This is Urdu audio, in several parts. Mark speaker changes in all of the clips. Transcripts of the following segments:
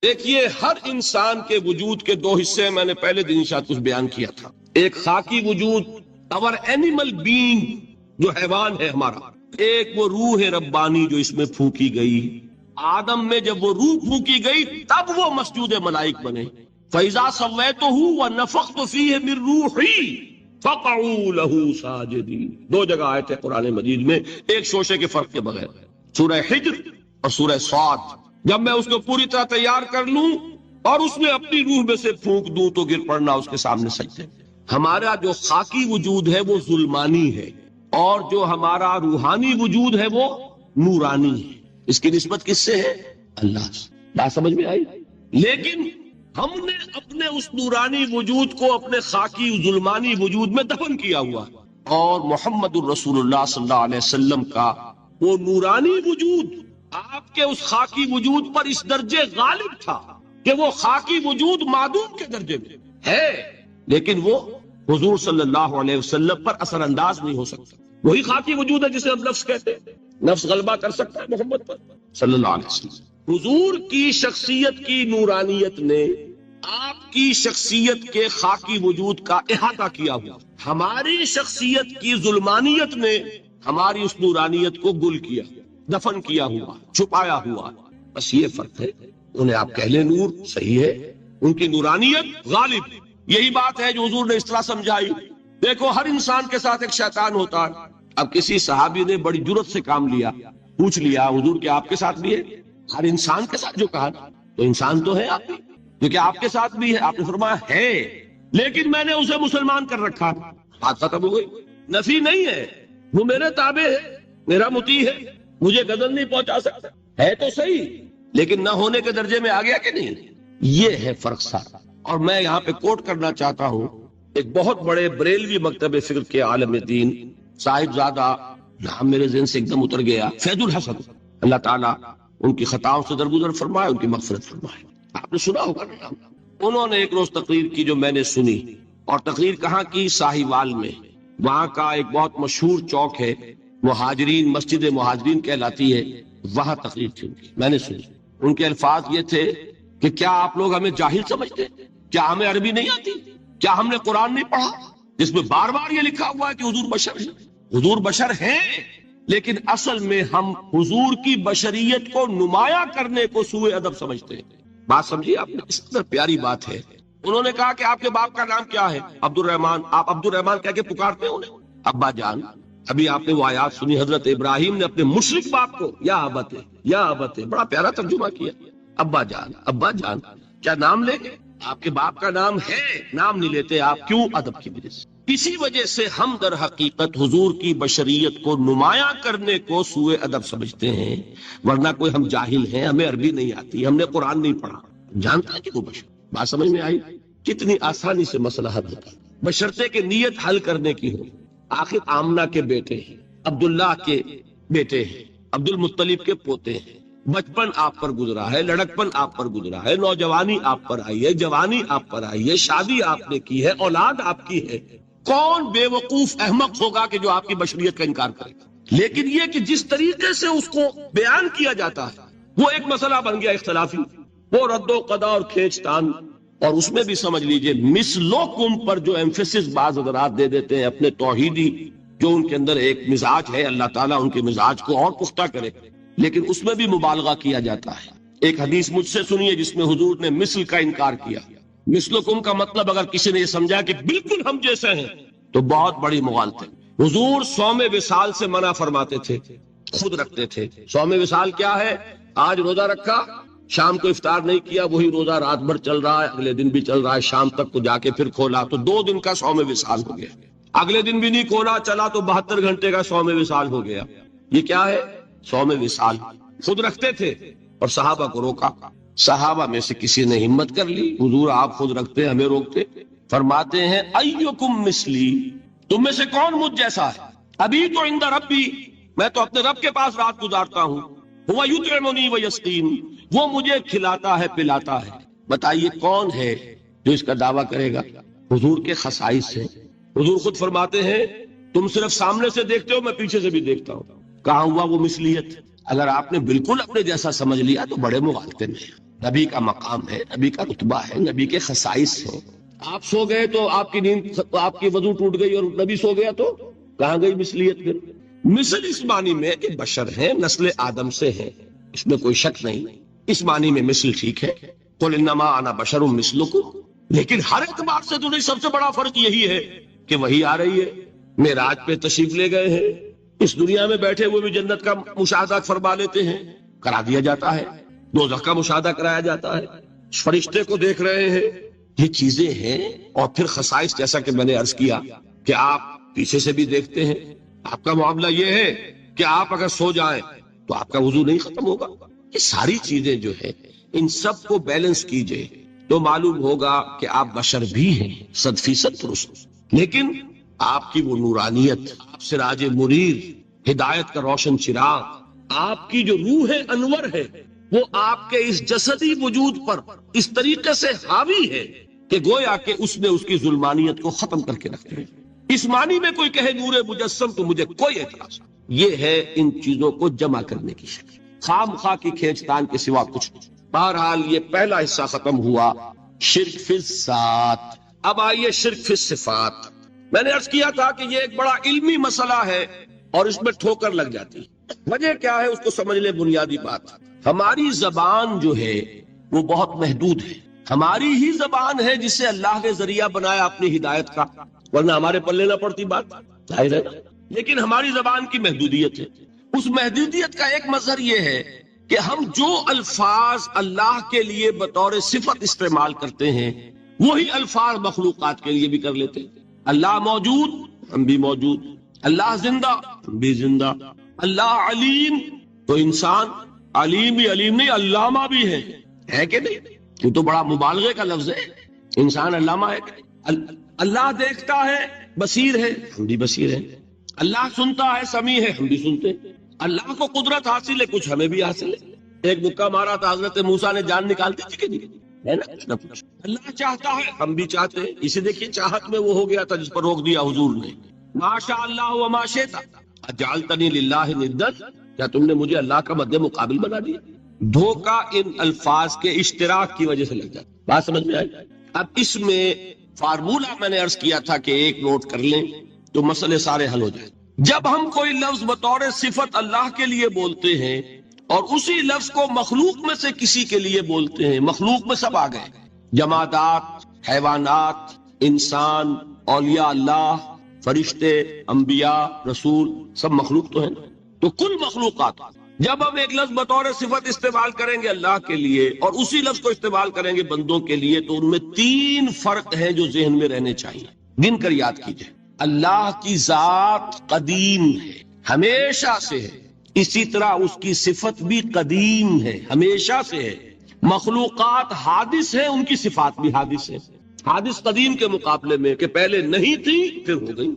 Speaker 1: دیکھیے ہر انسان کے وجود کے دو حصے میں نے پہلے دن شاید کچھ بیان کیا تھا. ایک خاکی وجود اور اینیمل بینگ جو حیوان ہے ہمارا، ایک وہ روح ربانی جو اس میں پھونکی گئی. آدم میں جب وہ روح پھونکی گئی تب وہ مسجود ملائک بنے. فَإِذَا سَوَّيْتُهُ وَنَفَخْتُ فِيهِ مِن رُوحِي فَقَعُوا لَهُ سَاجِدِينَ. دو جگہ آئے تھے قرآن مجید میں ایک شوشے کے فرق کے بغیر، سورہ حجر اور سورہ صاد. جب میں اس کو پوری طرح تیار کر لوں اور اس میں اپنی روح میں سے پھونک دوں تو گر پڑنا اس کے سامنے سجدے. ہمارا جو خاکی وجود ہے وہ ظلمانی ہے اور جو ہمارا روحانی وجود ہے وہ نورانی ہے. اس کی نسبت کس سے ہے؟ اللہ سے. بات سمجھ میں آئی؟ لیکن ہم نے اپنے اس نورانی وجود کو اپنے خاکی ظلمانی وجود میں دفن کیا ہوا، اور محمد الرسول اللہ صلی اللہ علیہ وسلم کا وہ نورانی وجود آپ کے اس خاکی وجود پر اس درجے غالب تھا کہ وہ خاکی وجود معدوم کے درجے میں ہے، لیکن وہ حضور صلی اللہ علیہ وسلم پر اثر انداز نہیں ہو سکتا. وہی خاکی وجود ہے جسے ہم نفس کہتے ہیں. نفس غلبہ کر سکتا ہے محمد پر صلی اللہ علیہ وسلم. حضور کی شخصیت کی نورانیت نے آپ کی شخصیت کے خاکی وجود کا احاطہ کیا ہوا. ہماری شخصیت کی ظلمانیت نے ہماری اس نورانیت کو گل کیا، دفن کیا ہوا، چھپایا ہوا. بس یہ فرق ہے. انہیں آپ کہہ لیں نور، صحیح ہے، ان کی نورانیت غالب. یہی بات ہے جو حضور نے اس طرح سمجھائی. دیکھو ہر انسان کے ساتھ ایک شیطان ہوتا ہے. اب کسی صحابی نے بڑی جرت سے کام لیا، پوچھ لیا حضور کہ آپ کے ساتھ بھی ہے؟ ہر انسان کے ساتھ جو کہا تو انسان تو ہے آپ بھی، کیونکہ آپ کے ساتھ بھی ہے. آپ نے فرمایا ہے، لیکن میں نے اسے مسلمان کر رکھا. بات ختم ہو گئی. نفی نہیں ہے، وہ میرے تابع ہے، میرا مطیع ہے، مجھے غضب نہیں پہنچا سکتا. ہے تو صحیح، لیکن نہ ہونے کے درجے میں آ گیا کہ نہیں. یہ ہے فرق سارا. اور میں یہاں پہ کوٹ کرنا چاہتا ہوں ایک بہت بڑے بریلوی مکتب فکر کے عالم دین صاحب زادہ، نام میرے ذہن سے ایک دم اتر گیا، فیض الحسن. اللہ تعالیٰ ان کی خطاؤں سے درگزر فرمائے، ان کی مغفرت فرمائے. آپ نے سنا ہوگا نا. انہوں نے ایک روز تقریر کی جو میں نے سنی، اور تقریر کہاں کی؟ ساہیوال میں. وہاں کا ایک بہت مشہور چوک ہے، مہاجرین، مسجد مہاجرین کہلاتی ہے، وہاں تقریر تھی ان کی. میں نے سنی. ان کے الفاظ یہ تھے کہ کیا آپ لوگ ہمیں جاہل سمجھتے؟ کیا ہمیں عربی نہیں آتی؟ کیا ہم نے قرآن نہیں پڑھا جس میں بار بار یہ لکھا ہوا ہے کہ حضور بشر ہیں؟ حضور بشر ہیں، لیکن اصل میں ہم حضور کی بشریت کو نمایاں کرنے کو سوء ادب سمجھتے ہیں. بات سمجھیے آپ نے، اس قدر پیاری بات ہے. انہوں نے کہا کہ آپ کے باپ کا نام کیا ہے؟ عبد الرحمان. آپ عبد الرحمان کہہ کے پکارتے ہیں انہیں؟ ابا جان. ابھی آپ نے وہ آیات سنی، حضرت ابراہیم نے اپنے مشرک باپ کو یا ابت، یا ابت، بڑا پیارا ترجمہ کیا. ابا جان، ابا جان. کیا نام لیں گے؟ آپ کے باپ کا نام ہے، نام نہیں لیتے آپ. کیوں؟ ادب کی وجہ سے. اسی وجہ سے ہم در حقیقت حضور کی بشریت کو نمایاں کرنے کو سوء ادب سمجھتے ہیں، ورنہ کوئی ہم جاہل ہیں، ہمیں عربی نہیں آتی، ہم نے قرآن نہیں پڑھا. جانتا ہے کہ وہ بشر. بات سمجھ میں آئی؟ کتنی آسانی سے مسئلہ حل ہوتا ہے بشرطے کہ نیت حل کرنے کی ہو. آخر آمنہ کے بیٹے ہیں، عبداللہ کے بیٹے ہیں، عبد المطلب کے پوتے ہیں. بچپن آپ پر گزرا ہے، لڑکپن آپ پر گزرا ہے، نوجوانی آپ پر آئی ہے، جوانی آپ پر آئی ہے، شادی آپ نے کی ہے، اولاد آپ کی ہے. کون بے وقوف احمق ہوگا کہ جو آپ کی بشریت کا انکار کرے گا؟ لیکن یہ کہ جس طریقے سے اس کو بیان کیا جاتا ہے وہ ایک مسئلہ بن گیا اختلافی، وہ رد و قضا اور کھینچ تان. اور اس میں بھی سمجھ لیجئے مثلکم پر جو ایمفیسس بعض حضرات دے دیتے ہیں اپنے توحیدی، جو ان کے اندر ایک مزاج ہے، اللہ تعالیٰ ان کے مزاج کو اور پختہ کرے، لیکن اس میں بھی مبالغہ کیا جاتا ہے. ایک حدیث مجھ سے سنیے جس میں حضور نے مثل کا انکار کیا. مثلکم کا مطلب اگر کسی نے یہ سمجھا کہ بالکل ہم جیسے ہیں تو بہت بڑی مغالطہ. حضور صوم وصال سے منع فرماتے تھے، خود رکھتے تھے. صوم وصال کیا ہے؟ آج روزہ رکھا، شام کو افطار نہیں کیا، وہی روزہ رات بھر چل رہا ہے، اگلے دن بھی چل رہا ہے، شام تک کو جا کے پھر کھولا تو 2 دن کا صوم وصال ہو گیا. اگلے دن بھی نہیں کھولا، چلا تو 72 گھنٹے کا صوم وصال ہو گیا. یہ کیا ہے؟ صوم وصال. خود رکھتے تھے اور صحابہ کو روکا. صحابہ میں سے کسی نے ہمت کر لی، حضور آپ خود رکھتے ہمیں روکتے. فرماتے ہیں ایکم مثلی، تم میں سے کون مجھ جیسا ہے؟ ابھی تو عند ربی، میں تو اپنے رب کے پاس رات گزارتا ہوں. وہ یطعمنی ویسقین، وہ مجھے کھلاتا ہے پلاتا ہے. بتائیے کون ہے جو اس کا دعویٰ کرے گا؟ حضور کے خصائص ہیں. حضور خود فرماتے ہیں تم صرف سامنے سے دیکھتے ہو، میں پیچھے سے بھی دیکھتا ہوں. کہاں ہوا وہ مثلیت؟ اگر آپ نے بالکل اپنے جیسا سمجھ لیا تو بڑے مغالطے میں. نبی کا مقام ہے، نبی کا رتبہ ہے، نبی کے خصائص ہیں۔ آپ سو گئے تو آپ کی نیند، آپ کی وضو ٹوٹ گئی اور نبی سو گیا تو کہاں گئی مثلیت؟ پھر مثل اس معنی میں کہ بشر ہیں، نسل آدم سے ہیں، اس میں کوئی شک نہیں، اس معنی میں مثل ٹھیک ہے، قل انما انا بشر مثلکم، لیکن ہر اعتبار سے تو نہیں، سب سے بڑا فرق یہی ہے کہ وہی آ رہی ہے، معراج پہ تشریف لے گئے ہیں، اس دنیا میں بیٹھے ہوئے بھی جنت کا مشاہدہ فرما لیتے ہیں، کرا دیا جاتا ہے، دوزخ کا مشاہدہ کرایا جاتا ہے، فرشتے کو دیکھ رہے ہیں، یہ چیزیں ہیں۔ اور پھر خصائص، جیسا کہ میں نے عرض کیا کہ آپ پیچھے سے بھی دیکھتے ہیں، آپ کا معاملہ یہ ہے کہ آپ اگر سو جائیں تو آپ کا وضو نہیں ختم ہوگا۔ یہ ساری چیزیں جو ہے، ان سب کو بیلنس کیجئے تو معلوم ہوگا کہ آپ بشر بھی ہیں 100% درست، لیکن آپ کی وہ نورانیت، آپ سراج منیر، ہدایت کا روشن چراغ، آپ کی جو روح انور ہے، وہ آپ کے اس جسدی وجود پر اس طریقے سے حاوی ہے کہ گویا کہ اس نے اس کی ظلمانیت کو ختم کر کے رکھ دیا۔ اس معنی میں کوئی کہے نور مجسم تو مجھے کوئی اعتراض نہیں۔ یہ ہے ان چیزوں کو جمع کرنے کی شکل، خام خواہ کی کھینچتان کے سوا کچھ نہیں۔ بہرحال یہ پہلا حصہ ختم ہوا، شرک فی الذات۔ اب آئیے شرک فی الصفات۔ میں نے عرض کیا تھا کہ یہ ایک بڑا علمی مسئلہ ہے اور اس میں ٹھوکر لگ جاتی ہے۔ وجہ کیا ہے اس کو سمجھ لے۔ بنیادی بات، ہماری زبان جو ہے وہ بہت محدود ہے، ہماری ہی زبان ہے جسے اللہ نے ذریعہ بنایا اپنی ہدایت کا، ورنہ ہمارے پلے نہ پڑتی بات، ظاہر ہے۔ لیکن ہماری زبان کی محدودیت ہے۔ اس محدودیت کا ایک مظہر یہ ہے کہ ہم جو الفاظ اللہ کے لیے بطور صفت استعمال کرتے ہیں وہی الفاظ مخلوقات کے لیے بھی کر لیتے ہیں۔ اللہ موجود، ہم بھی موجود، اللہ زندہ، ہم بھی زندہ، اللہ علیم، تو انسان علیم بھی علیم نہیں، علامہ بھی ہے کہ نہیں؟ یہ تو بڑا مبالغے کا لفظ ہے، انسان علامہ ہے کہ نہیں؟ اللہ دیکھتا ہے، بصیر ہے، ہم بھی بصیر ہیں، اللہ سنتا ہے، سمیع ہے، ہم بھی سنتے ہیں، اللہ کو قدرت حاصل ہے، کچھ ہمیں بھی حاصل ہے۔ ایک مکہ مارا تھا حضرت موسیٰ نے، جان نکال دی تھی کہ نہیں؟ ہے نا کچھ نہ کچھ۔ اللہ چاہتا ہے، ہم بھی چاہتے ہیں، اسے دیکھیے چاہت میں وہ ہو گیا تھا جس پر روک دیا حضور نے، ما شاء اللہ وما شئت اجعلتنی للہ ندا، کیا تم نے مجھے اللہ کا مد مقابل بنا دیا؟ دھوکہ ان الفاظ کے اشتراک کی وجہ سے لگ جاتا۔ بات سمجھ میں آئی؟ اب اس میں فارمولہ میں نے عرض کیا تھا کہ ایک نوٹ کر لیں تو مسئلے سارے حل ہو جائیں۔ جب ہم کوئی لفظ بطور صفت اللہ کے لیے بولتے ہیں اور اسی لفظ کو مخلوق میں سے کسی کے لیے بولتے ہیں، مخلوق میں سب آ گئے، جمادات، حیوانات، انسان، اولیاء اللہ، فرشتے، انبیاء، رسول، سب مخلوق تو ہیں نا، تو کل مخلوقات۔ جب ہم ایک لفظ بطور صفت استعمال کریں گے اللہ کے لیے اور اسی لفظ کو استعمال کریں گے بندوں کے لیے، تو ان میں 3 فرق ہیں جو ذہن میں رہنے چاہیے، گن کر یاد کیجئے۔ اللہ کی ذات قدیم ہے، ہمیشہ سے ہے، اسی طرح اس کی صفت بھی قدیم ہے، ہمیشہ سے ہے۔ مخلوقات حادث ہیں، ان کی صفات بھی حادث ہیں۔ حادث قدیم کے مقابلے میں کہ پہلے نہیں تھی پھر ہو گئی۔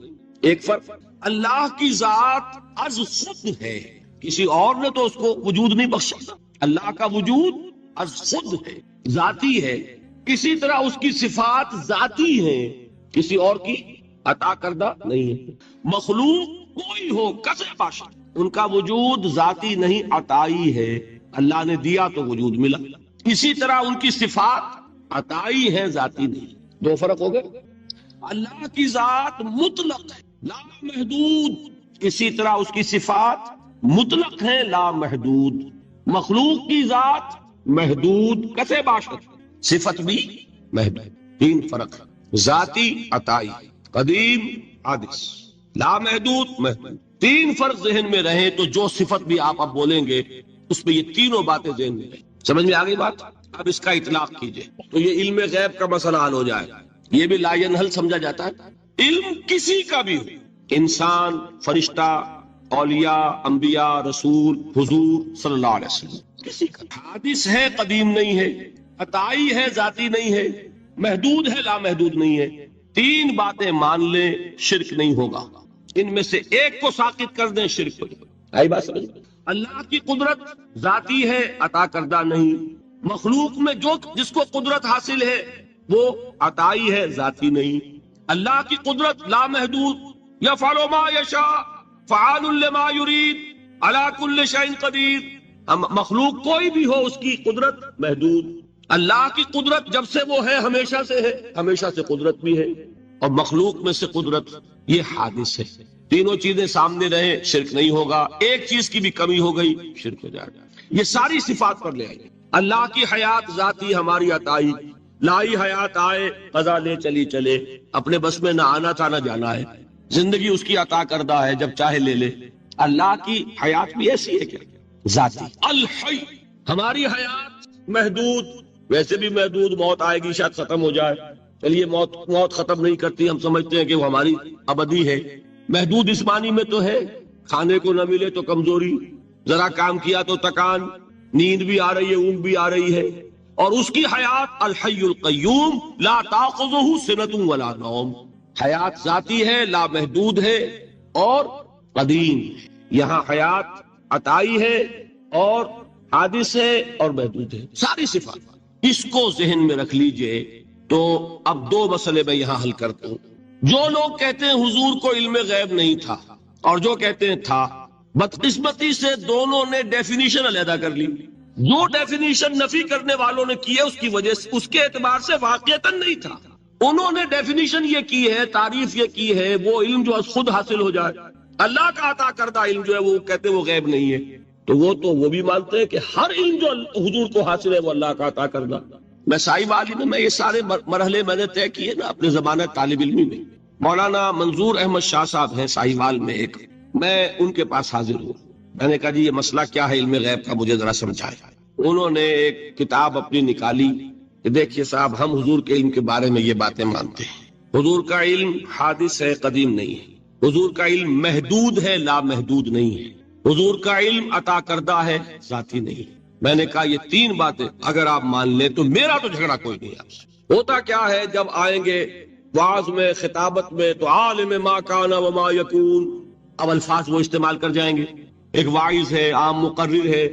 Speaker 1: ایک فرق، اللہ کی ذات از خود ہے، کسی اور نے تو اس کو وجود نہیں بخشا، اللہ کا وجود از خود ہے، ذاتی ہے۔ اسی طرح اس کی صفات ذاتی ہیں، کسی اور کی عطا کردہ نہیں ہے۔ مخلوق کوئی ہو کسے باشا، ان کا وجود ذاتی نہیں، عطائی ہے، اللہ نے دیا تو وجود ملا۔ اسی طرح ان کی صفات عطائی ہے، ذاتی نہیں۔ 2 فرق ہو گئے۔ اللہ کی ذات مطلق ہے، لا محدود، اسی طرح اس کی صفات مطلق ہے، لا محدود۔ مخلوق کی ذات محدود، کسے باشد، صفت بھی محدود۔ 3 فرق، ذاتی، عطائی، قدیم، حادث، لا محدود، محدود۔ 3 فرق ذہن میں رہیں تو جو صفت بھی آپ اب بولیں گے اس میں یہ تینوں باتیں ذہن میں رہیں۔ سمجھ میں آ گئی بات؟ اب اس کا اطلاق کیجئے تو یہ علم غیب کا مسئلہ حل ہو جائے۔ یہ بھی لا ینحل سمجھا جاتا ہے۔ علم کسی کا بھی ہو، انسان، فرشتہ، اولیاء، انبیاء، رسول، حضور صلی اللہ علیہ وسلم، کسی کا حادث ہے، قدیم نہیں ہے، عطائی ہے، ذاتی نہیں ہے، محدود ہے، لا محدود نہیں ہے۔ 3 باتیں مان لیں، شرک نہیں ہوگا۔ ان میں سے ایک کو ساقط کر دیں، شرک ہو جائے۔ آئی بات سمجھ؟ اللہ کی قدرت ذاتی ہے، عطا کردہ نہیں۔ مخلوق میں جس کو قدرت حاصل ہے وہ عطائی ہے، ذاتی نہیں۔ اللہ کی قدرت لا محدود، یفعل ما یشاء، فعال لما یرید، علی کل شیء قدیر۔ مخلوق کوئی بھی ہو اس کی قدرت محدود، اللہ کی قدرت جب سے وہ ہے ہمیشہ سے ہے، ہمیشہ سے قدرت بھی ہے، اور مخلوق میں سے قدرت یہ حادث ہے۔ تینوں چیزیں سامنے رہے شرک نہیں ہوگا، ایک چیز کی بھی کمی ہو گئی شرک ہو جائے گا۔ یہ ساری صفات پر لے آئیے، اللہ کی حیات ذاتی ہماری عطائی، لائی حیات آئے قضا لے چلی چلے، اپنے بس میں نہ آنا تھا نہ جانا ہے، زندگی اس کی عطا کردہ ہے، جب چاہے لے لے۔ اللہ کی حیات بھی ایسی ہے کیا؟ ذاتی الحی، ہماری حیات محدود، ویسے بھی محدود، موت آئے گی شاید ختم ہو جائے، چلیے موت ختم نہیں کرتی، ہم سمجھتے ہیں کہ وہ ہماری ابدی ہے۔ محدود اس معنی میں تو ہے کھانے کو نہ ملے تو کمزوری، ذرا کام کیا تو تکان، نیند بھی آ رہی ہے اونگ بھی آ رہی ہے، اور اس کی حیات الحی القیوم لا تاخذہ سنۃ ولا نوم، حیات ذاتی ہے، لا محدود ہے اور قدیم۔ یہاں حیات عطائی ہے اور حادث ہے اور محدود ہے، ساری صفات۔ اس کو ذہن میں رکھ لیجئے۔ تو اب دو مسئلے میں یہاں حل کرتا ہوں۔ جو لوگ کہتے ہیں حضور کو علم غیب نہیں تھا اور جو کہتے ہیں تھا، بدقسمتی سے دونوں نے ڈیفینیشن علیحدہ کر لی۔ جو ڈیفینیشن نفی کرنے والوں نے کی ہے اس کی وجہ سے، اس کے اعتبار سے واقعتاً نہیں تھا۔ انہوں نے ڈیفینیشن یہ کی ہے، تعریف یہ کی ہے، وہ علم جو خود حاصل ہو جائے، اللہ کا عطا کردہ علم جو ہے وہ کہتے ہیں وہ غیب نہیں ہے۔ تو وہ بھی مانتے ہیں کہ ہر علم جو حضور کو حاصل ہے وہ اللہ کا عطا کردہ۔ میں سائی والی میں یہ سارے مرحلے میں نے طے کیے نا اپنے زمانہ طالب علمی میں۔ مولانا منظور احمد شاہ صاحب ہیں سائی وال میں ایک، میں ان کے پاس حاضر ہوں، میں نے کہا جی یہ مسئلہ کیا ہے علم غیب کا، مجھے ذرا سمجھائے۔ انہوں نے ایک کتاب اپنی نکالی کہ دیکھیے صاحب، ہم حضور کے علم کے بارے میں یہ باتیں مانتے ہیں، حضور کا علم حادث ہے، قدیم نہیں ہے، حضور کا علم محدود ہے، لا محدود نہیں ہے، حضور کا علم عطا کردہ ہے، ذاتی نہیں ہے۔ میں نے کہا یہ تین باتیں اگر آپ مان لیں تو میرا تو جھگڑا کوئی نہیں آپ سے۔ ہوتا کیا ہے جب آئیں گے وعظ میں، خطابت میں، تو عالم ما کان وما یکون، اب الفاظ وہ استعمال کر جائیں گے۔ ایک واعظ ہے، عام مقرر ہے،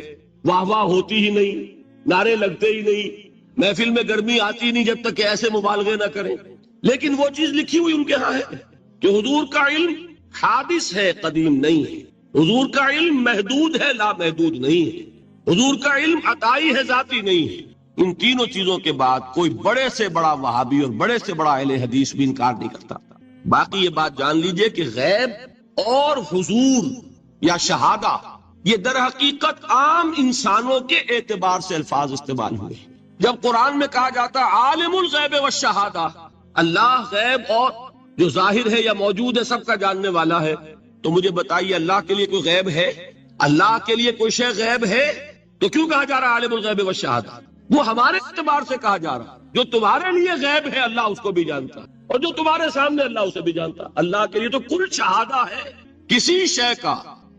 Speaker 1: واہ واہ ہوتی ہی نہیں، نعرے لگتے ہی نہیں، محفل میں گرمی آتی نہیں جب تک کہ ایسے مبالغے نہ کریں۔ لیکن وہ چیز لکھی ہوئی ان کے ہاں ہے کہ حضور کا علم حادث ہے، قدیم نہیں ہے، حضور کا علم محدود ہے، لا محدود نہیں ہے، حضور کا علم عطائی ہے، ذاتی نہیں ہے۔ ان تینوں چیزوں کے بعد کوئی بڑے سے بڑا وہابی اور بڑے سے بڑا اہل حدیث بھی انکار نہیں کرتا۔ باقی یہ بات جان لیجئے کہ غیب اور حضور یا شہادہ یہ در حقیقت عام انسانوں کے اعتبار سے الفاظ استعمال ہوئے۔ جب قرآن میں کہا جاتا عالم الغیب والشہادہ، اللہ غیب اور جو ظاہر ہے یا موجود ہے سب کا جاننے والا ہے، تو مجھے بتائیے اللہ کے لیے کوئی غیب ہے؟ اللہ کے لیے کوئی شے غیب ہے؟ تو کیوں کہا جا رہا ہے عالم الغیب والشہادہ؟ وہ ہمارے اعتبار سے کہا جا رہا، جو تمہارے لیے غیب ہے اللہ اس کو بھی جانتا، اور جو تمہارے سامنے اللہ اسے بھی جانتا۔ اللہ کے لیے تو کل شہادہ ہے، کسی شے کا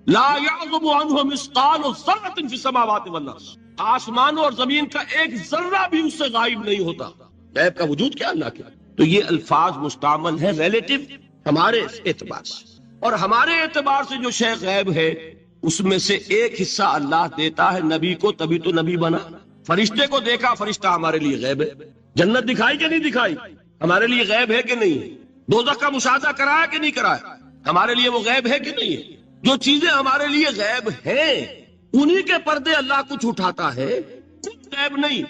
Speaker 1: لا یعظب عنہ مثقال ذرۃ فی السماوات والارض، آسمانوں اور زمین کا ایک ذرہ بھی اس سے غائب نہیں ہوتا۔ غیب کا وجود کیا اللہ کے؟ تو یہ الفاظ مستعمل ہے ریلیٹو ہمارے اعتبار سے، اور ہمارے اعتبار سے جو شے غیب ہے اس میں سے ایک حصہ اللہ دیتا ہے نبی کو، تبھی تو نبی بنا۔ فرشتے کو دیکھا، فرشتہ ہمارے لیے غیب ہے۔ جنت دکھائی کہ نہیں دکھائی، ہمارے لیے غیب ہے کہ نہیں ہے۔ دوزخ کا مشاہدہ کرایا کہ نہیں کرایا، ہمارے لیے وہ غیب ہے کہ نہیں ہے۔ جو چیزیں ہمارے لیے غیب ہیں انہی کے پردے اللہ کچھ اٹھاتا ہے، کچھ غیب نہیں۔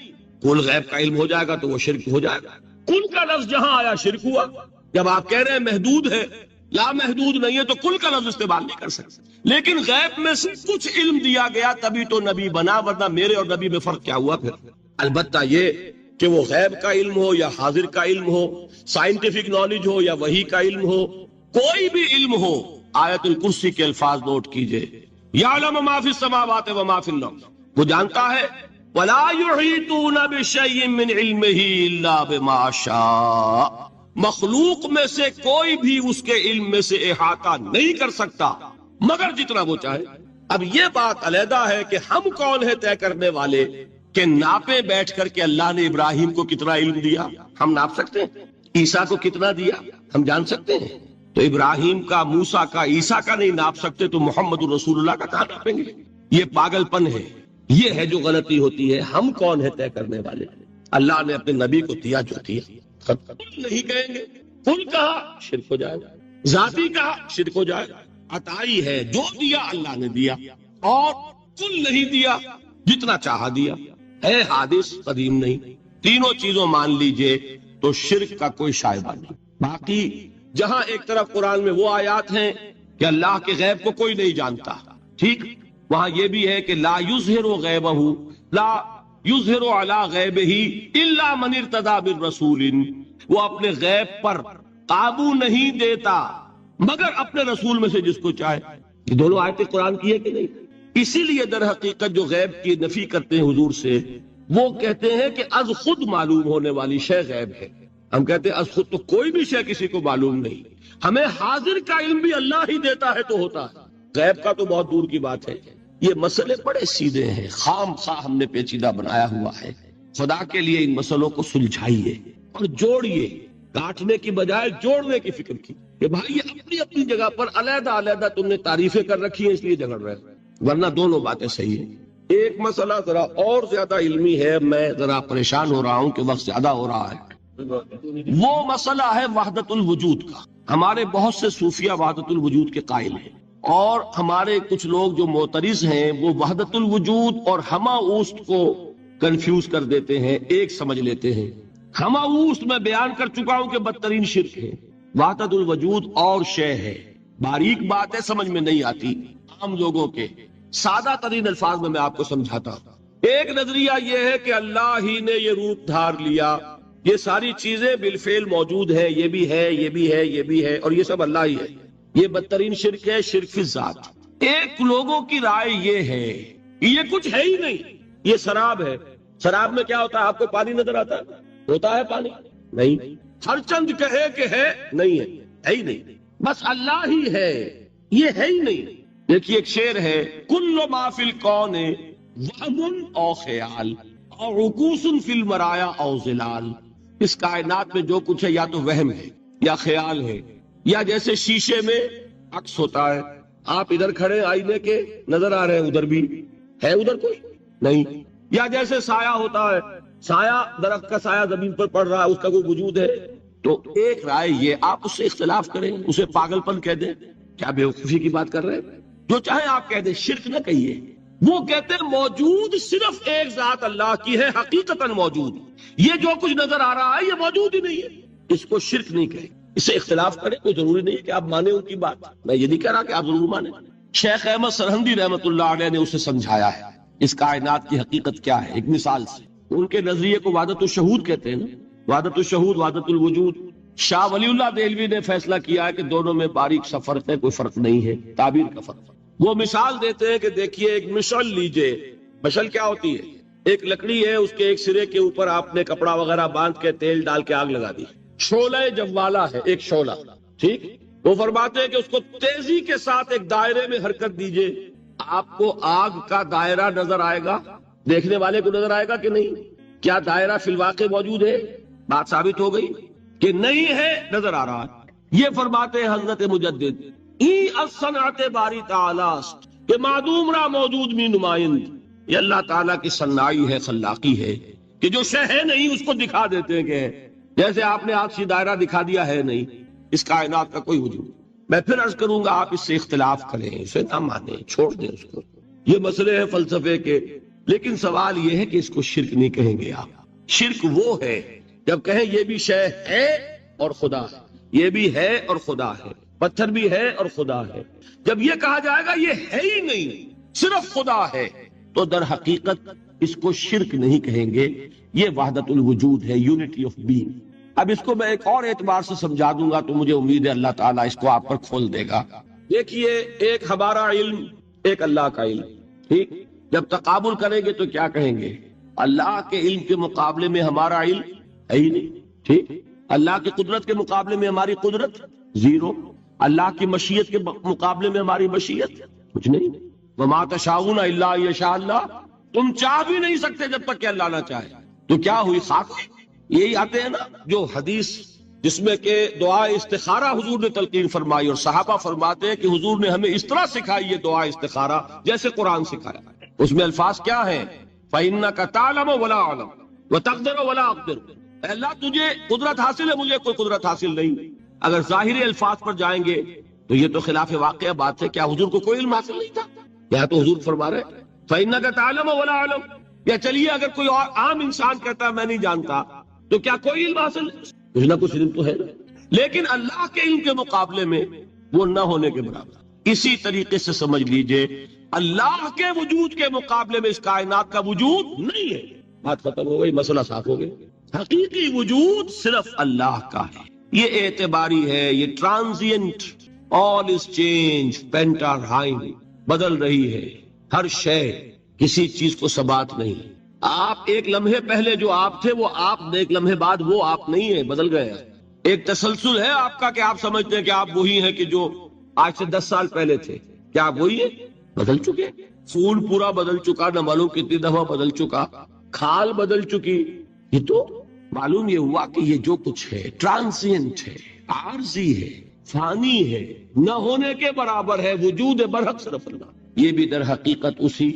Speaker 1: کل غیب کا علم ہو جائے گا تو وہ شرک ہو جائے گا۔ کل کا لفظ جہاں آیا شرک ہوا۔ جب آپ کہہ رہے ہیں محدود ہے، لا محدود نہیں ہے، تو کل کا لفظ استعمال نہیں کر سکتے۔ لیکن غیب میں سے کچھ علم دیا گیا تبھی تو نبی بنا، ورنہ میرے اور نبی میں فرق کیا ہوا پھر؟ البتہ یہ کہ وہ غیب کا علم ہو یا حاضر کا علم ہو، سائنٹیفک نالج ہو یا وحی کا علم ہو، کوئی بھی علم ہو، آیت الکرسی کے الفاظ نوٹ کیجئے، یعلم ما فی السماوات وما فی الارض، وہ جانتا ہے، ولا یحیطون بشیء من علمہ الا بما شاء، مخلوق میں سے کوئی بھی اس کے علم میں سے احاطہ نہیں کر سکتا مگر جتنا وہ چاہے۔ اب یہ بات علیحدہ ہے کہ ہم کون ہے طے کرنے والے کہ ناپے بیٹھ کر کے اللہ نے ابراہیم کو کتنا علم دیا، ہم ناپ سکتے ہیں؟ عیسیٰ کو کتنا دیا ہم جان سکتے ہیں؟ تو ابراہیم کا، موسیٰ کا، عیسیٰ کا نہیں ناپ سکتے تو محمد رسول اللہ کا کہاں ناپیں گے؟ یہ پاگل پن ہے، یہ ہے جو غلطی ہوتی ہے۔ ہم کون ہے طے کرنے والے؟ اللہ نے اپنے نبی کو دیا جو دیا، نہیں کہیں گے کل کہا شرک ہو جائے گا، ذاتی کہا شرک ہو جائے گا۔ عطائی ہے، جو دیا اللہ نے دیا، اور کل نہیں دیا، جتنا چاہا دیا، ہے حادث قدیم نہیں، تینوں چیزوں مان لیجئے تو شرک کا کوئی شائبہ نہیں۔ باقی جہاں ایک طرف قرآن میں وہ آیات ہیں کہ اللہ کے غیب کو کوئی نہیں جانتا، ٹھیک، وہاں یہ بھی ہے کہ لا یظہر غیبہ، لا یظہر علی غیبہ الا من ارتضی بالرسول، وہ اپنے غیب پر قابو نہیں دیتا مگر اپنے رسول میں سے جس کو چاہے۔ یہ دونوں آیتیں قرآن کی ہے کہ نہیں؟ اسی لیے در حقیقت جو غیب کی نفی کرتے ہیں حضور سے، وہ کہتے ہیں کہ از خود معلوم ہونے والی شے غیب ہے۔ ہم کہتے ہیں از خود تو کوئی بھی شے کسی کو معلوم نہیں، ہمیں حاضر کا علم بھی اللہ ہی دیتا ہے تو ہوتا ہے، غیب کا تو بہت دور کی بات ہے۔ یہ مسئلے بڑے سیدھے ہیں، خام خواہ ہم نے پیچیدہ بنایا ہوا ہے۔ خدا کے لیے ان مسئلوں کو سلجھائیے اور جوڑیے، کاٹنے کی بجائے جوڑنے کی فکر کی کہ بھائی یہ اپنی اپنی جگہ پر علیحدہ علیحدہ تم نے تعریفیں کر رکھی ہیں اس لیے جھگڑ رہے ہیں، ورنہ دونوں باتیں صحیح ہیں۔ ایک مسئلہ ذرا اور زیادہ علمی ہے، میں ذرا پریشان ہو رہا ہوں کہ وقت زیادہ ہو رہا ہے، وہ مسئلہ ہے وحدت الوجود کا۔ ہمارے بہت سے صوفیہ وحدت الوجود کے قائل ہیں، اور ہمارے کچھ لوگ جو معترض ہیں وہ وحدت الوجود اور ہمہ اوست کو کنفیوز کر دیتے ہیں، ایک سمجھ لیتے ہیں۔ ہمہ اوست میں بیان کر چکا ہوں کہ بدترین شرک ہے، وحدت الوجود اور شے ہے، باریک بات ہے، سمجھ میں نہیں آتی عام لوگوں کے، سادہ ترین الفاظ میں آپ کو سمجھاتا ہوں۔ ایک نظریہ یہ ہے کہ اللہ ہی نے یہ روپ دھار لیا، یہ ساری چیزیں بالفعل موجود ہیں، یہ بھی ہے، یہ بھی ہے، یہ بھی ہے، اور یہ سب اللہ ہی ہے، یہ بدترین شرک ہے، شرک فی الذات۔ ایک لوگوں کی رائے یہ ہے یہ کچھ ہے ہی نہیں، یہ شراب ہے، شراب میں کیا ہوتا ہے؟ آپ کو پانی نظر آتا ہے؟ ہوتا ہے پانی؟ نہیں، ہر چند کہے کہ ہے، نہیں ہے ہی نہیں، بس اللہ ہی ہے، یہ ہے ہی نہیں۔ دیکھیے ایک شعر ہے، کل ما فی الکون وہم او خیال اور عکوس فی المرایا او ظلال، اس کائنات میں جو کچھ ہے یا تو وہم ہے یا خیال ہے، یا جیسے شیشے میں عکس ہوتا ہے، آپ ادھر کھڑے آئینے کے نظر آ رہے ہیں، ادھر بھی ہے، ادھر کوئی نہیں، یا جیسے سایہ ہوتا ہے، سایہ درخت کا سایہ زمین پر پڑ رہا ہے، اس کا کوئی وجود ہے۔ تو ایک رائے یہ، آپ اس سے اختلاف کریں، اسے پاگل پن کہہ دیں، کیا بیوقوفی کی بات کر رہے ہیں، جو چاہے آپ کہہ دیں، شرک نہ کہیے۔ وہ کہتے ہیں موجود صرف ایک ذات اللہ کی ہے، حقیقتاً موجود، یہ جو کچھ نظر آ رہا ہے یہ موجود ہی نہیں ہے، اس کو شرک نہیں کہیں، اسے اختلاف کریں، کوئی ضروری نہیں ہے کہ آپ مانیں ان کی بات، میں یہ نہیں کہہ رہا کہ آپ ضرور مانیں۔ شیخ احمد سرہندی رحمۃ اللہ علیہ نے اسے سمجھایا ہے اس کائنات کی حقیقت کیا ہے، ایک مثال سے۔ ان کے نظریے کو وحدت الشہود کہتے ہیں نا، وحدت الشہود، وحدت الوجود۔ شاہ ولی اللہ دہلوی نے فیصلہ کیا ہے کہ دونوں میں باریک سا فرق ہے، کوئی فرق نہیں ہے، تعبیر کا فرق۔ وہ مثال دیتے ہیں کہ دیکھیے ایک مشعل لیجئے، مشعل کیا ہوتی ہے؟ ایک لکڑی ہے، اس کے ایک سرے کے اوپر آپ نے کپڑا وغیرہ باندھ کے تیل ڈال کے آگ لگا دی، شعلہ جوالا ہے، ایک شعلہ، ٹھیک۔ وہ فرماتے ہیں کہ اس کو تیزی کے ساتھ ایک دائرے میں حرکت دیجئے، آپ کو آگ کا دائرہ نظر آئے گا، دیکھنے والے کو نظر آئے گا کہ نہیں؟ کیا دائرہ فی الواقع موجود ہے؟ بات ثابت ہو گئی کہ نہیں ہے، نظر آ رہا ہے۔ یہ فرماتے ہیں حضرت مجدد، ای الصنعت باری تعالی، کہ معدوم را موجود میں نمائند، یہ اللہ تعالیٰ کی صنائی ہے، خلاقی ہے، کہ جو شے ہے نہیں اس کو دکھا دیتے ہیں کہ ہے، جیسے آپ نے آگ سی دائرہ دکھا دیا ہے، نہیں، اس کائنات کا کوئی وجود۔ میں پھر عرض کروں گا، آپ اس سے اختلاف کریں، اسے نہ مانیں، چھوڑ دیں اس کو، یہ مسئلے ہیں فلسفے کے، لیکن سوال یہ ہے کہ اس کو شرک نہیں کہیں گے آپ۔ شرک وہ ہے جب کہیں یہ بھی شے ہے اور خدا ہے، یہ بھی ہے اور خدا ہے، پتھر بھی ہے اور خدا ہے۔ جب یہ کہا جائے گا یہ ہے ہی نہیں، صرف خدا ہے، تو در حقیقت اس کو شرک نہیں کہیں گے، یہ وحدت الوجود ہے، یونٹی آف بینگ۔ اب اس کو میں ایک اور اعتبار سے سمجھا دوں گا تو مجھے امید ہے اللہ تعالیٰ اس کو آپ پر کھول دے گا۔ دیکھیے ایک ہمارا علم، ایک اللہ کا علم، ٹھیک، جب تقابل کریں گے تو کیا کہیں گے؟ اللہ کے علم کے مقابلے میں ہمارا علم ہے ہی نہیں، ٹھیک، اللہ کی قدرت کے مقابلے میں ہماری قدرت زیرو، اللہ کی مشیت کے مقابلے میں ہماری مشیت کچھ نہیں۔ وما تشاؤون الا ان یشاء اللہ، تم چاہ بھی نہیں سکتے جب تک کہ اللہ نہ چاہے۔ تو کیا ہوئی خاک؟ یہی آتے ہیں نا جو حدیث جس میں کہ دعا استخارہ حضور نے تلقین فرمائی، اور صحابہ فرماتے ہیں کہ حضور نے ہمیں اس طرح سکھائی یہ دعا استخارہ جیسے قرآن سکھایا۔ اس میں الفاظ کیا ہیں؟ فَإِنَّكَ تَعْلَمُ وَلَا أَعْلَمُ وَتَقْدِرُ وَلَا أَقْدِرُ، اے اللہ تجھے قدرت حاصل ہے، مجھے کوئی قدرت حاصل نہیں۔ اگر ظاہری الفاظ پر جائیں گے تو یہ تو خلاف واقعہ بات ہے۔ کیا حضور کو کوئی علم حاصل نہیں تھا؟ یا تو حضور فرما رہے فإنك تعلم ولا أعلم، یا چلیے اگر کوئی اور عام انسان کہتا ہے میں نہیں جانتا تو کیا کوئی علم حاصل کچھ نہ کچھ علم تو ہے، لیکن اللہ کے علم کے مقابلے میں وہ نہ ہونے کے برابر۔ اسی طریقے سے سمجھ لیجئے اللہ کے وجود کے مقابلے میں اس کائنات کا وجود نہیں ہے۔ بات ختم ہو گئی، مسئلہ صاف ہو گیا۔ حقیقی وجود صرف اللہ کا ہے، یہ اعتباری ہے، یہ ٹرانزینٹ، آل از چینج پینٹارائم، بدل رہی ہے ہر شے، کسی چیز کو ثبات نہیں۔ آپ ایک لمحے پہلے جو آپ تھے وہ آپ، ایک لمحے بعد وہ آپ نہیں ہے، بدل گئے ہیں۔ ایک تسلسل ہے آپ کا کہ آپ سمجھتے ہیں کہ آپ وہی ہیں کہ جو آج سے 10 سال پہلے تھے، کیا آپ وہی ہیں؟ بدل چکے، پھول پورا بدل چکا، نہ معلوم کتنی دفعہ بدل چکا، کھال بدل چکی۔ یہ تو معلوم یہ ہوا کہ یہ جو کچھ ہے ٹرانزینٹ ہے، عارضی ہے، فانی ہے، نہ ہونے کے برابر ہے، وجود برحق صرف اللہ۔ یہ بھی در حقیقت اسی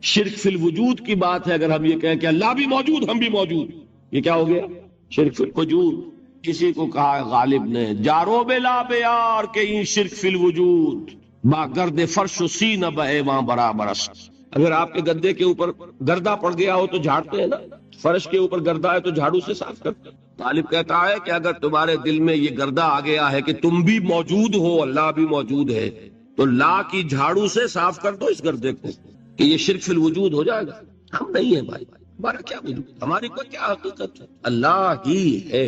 Speaker 1: شرک فی الوجود کی بات ہے۔ اگر ہم یہ کہیں کہ اللہ بھی موجود ہم بھی موجود، یہ کیا ہو گیا؟ شرک فی الوجود۔ کسی کو کہا ہے غالب نے جارو بلا بیار کہ این شرک فی الوجود، با گرد فرش و سی نہ بہے وہاں برابر است۔ اگر آپ کے گدے کے اوپر گردہ پڑ گیا ہو تو جھاڑتے ہیں نا، فرش کے اوپر گردہ ہے تو جھاڑو سے صاف کرتے ہیں۔ غالب کہتا ہے کہ اگر تمہارے دل میں یہ گردہ آ گیا ہے کہ تم بھی موجود ہو، اللہ بھی موجود ہے، تو لا کی جھاڑو سے صاف کر دو اس گردے کو، کہ یہ شرک فی الوجود ہو جائے گا۔ ہم نہیں ہیں بھائی، ہمارا کیا وجود، ہماری کوئی کیا حقیقت ہے، اللہ ہی ہے،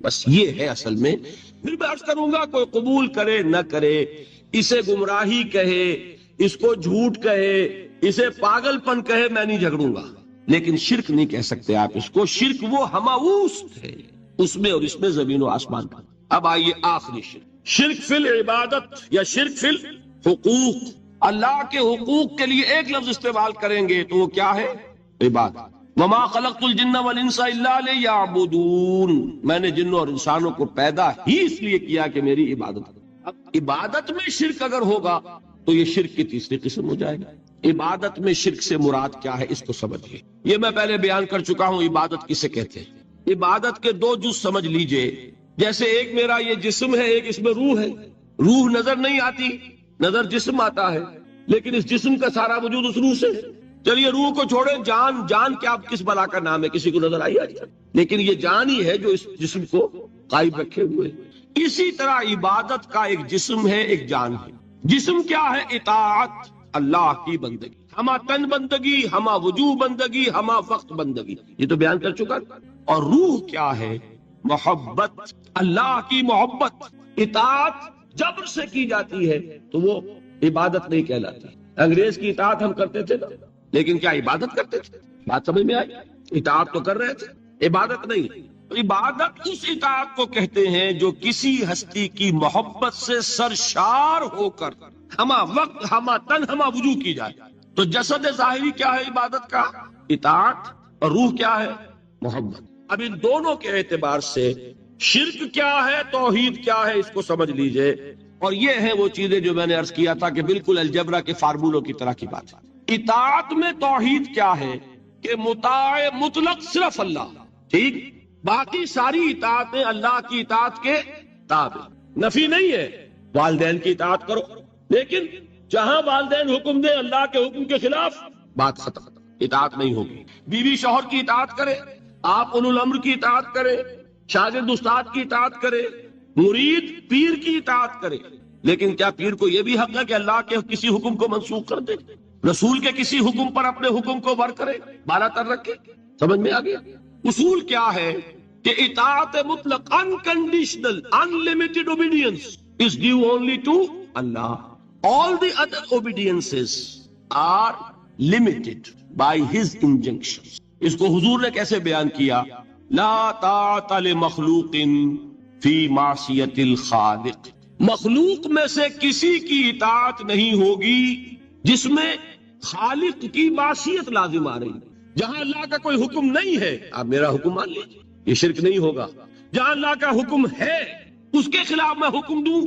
Speaker 1: بس یہ ہے اصل میں۔ پھر میں عرض کروں گا کوئی قبول کرے نہ کرے، اسے گمراہی کہے، اس کو جھوٹ کہے، اسے پاگل پن کہے، میں نہیں جھگڑوں گا، لیکن شرک نہیں کہہ سکتے آپ اس کو۔ شرک وہ ہماوست ہے، اس میں اور اس میں زمین و آسمان کا۔ اب آئیے آخری شرک، شرک فی العبادت یا شرک فی الحقوق۔ اللہ کے حقوق کے لیے ایک لفظ استعمال کریں گے تو وہ کیا ہے؟ عبادت۔ وما خلقت الجن والانس الا لیعبدون، میں نے جنوں اور انسانوں کو پیدا ہی اس لیے کیا کہ میری عبادت کریں۔ اب عبادت میں شرک اگر ہوگا تو یہ شرک کی تیسری قسم ہو جائے گا۔ عبادت میں شرک سے مراد کیا ہے اس کو سمجھیے۔ یہ میں پہلے بیان کر چکا ہوں عبادت کسے کہتے ہیں۔ عبادت کے دو جز سمجھ لیجئے، جیسے ایک میرا یہ جسم ہے، ایک اس میں روح ہے۔ روح نظر نہیں آتی، نظر جسم آتا ہے، لیکن اس جسم کا سارا وجود اس روح سے ہے۔ چلیے روح کو چھوڑے، جان، جان کیا کس بلا کا نام ہے، کسی کو نظر آئی آج؟ لیکن یہ جان ہی ہے جو اس جسم کو قائم رکھے ہوئے۔ اسی طرح عبادت کا ایک جسم ہے، ایک جان ہے۔ جسم کیا ہے؟ اطاعت، اللہ کی بندگی، ہما تن بندگی، ہما وجوہ بندگی، ہما وقت بندگی، یہ تو بیان کر چکا۔ اور روح کیا ہے؟ محبت، اللہ کی محبت۔ اطاعت جبر سے کی جاتی ہے تو وہ عبادت نہیں کہلاتی۔ انگریز کی اطاعت ہم کرتے تھے نا، لیکن کیا عبادت کرتے تھے؟ بات سمجھ میں آئی؟ اطاعت تو کر رہے تھے، عبادت نہیں۔ عبادت اس اطاعت کو کہتے ہیں جو کسی ہستی کی محبت سے سرشار ہو کر ہما وقت، ہما تن، ہما وجوہ کی جائے۔ تو جسد ظاہری کیا ہے عبادت کا؟ اطاعت، اور روح کیا ہے؟ محبت۔ اب ان دونوں کے اعتبار سے شرک کیا ہے، توحید کیا ہے، اس کو سمجھ لیجئے۔ اور یہ ہے وہ چیزیں جو میں نے عرض کیا تھا کہ بالکل الجبرا کے فارمولوں کی طرح کی بات ہے۔ اطاعت میں توحید کیا ہے کہ مطاع مطلق صرف اللہ، ٹھیک، باقی ساری اطاعتیں اللہ کی اطاعت کے تابع، نفی نہیں ہے۔ والدین کی اطاعت کرو، لیکن جہاں والدین حکم دے اللہ کے حکم کے خلاف، بات ختم، اطاعت نہیں ہوگی۔ بیوی شوہر کی اطاعت کرے، آپ اولو الامر کی اطاعت کرے، شاگرد استاد کی اطاعت کرے، مرید پیر کی اطاعت کرے، لیکن کیا پیر کو یہ بھی حق ہے کہ اللہ کے کسی حکم کو منسوخ کر دے، رسول کے کسی حکم پر اپنے حکم کو ور کرے، بالا تر رکھے؟ سمجھ میں آ گیا؟ اصول کیا ہے کہ اطاعت مطلق، unconditional, unlimited obedience is due only to Allah. All the other obediences are limited by His injunctions. اس کو حضور نے کیسے بیان کیا؟ لا طاعت لمخلوق فی معصیت الخالق، مخلوق میں سے کسی کی اطاعت نہیں ہوگی جس میں خالق کی معصیت لازم آ رہی۔ جہاں اللہ کا کوئی حکم نہیں ہے آپ میرا حکم مان لیجیے، یہ شرک نہیں ہوگا۔ جہاں اللہ کا حکم ہے اس کے خلاف میں حکم دوں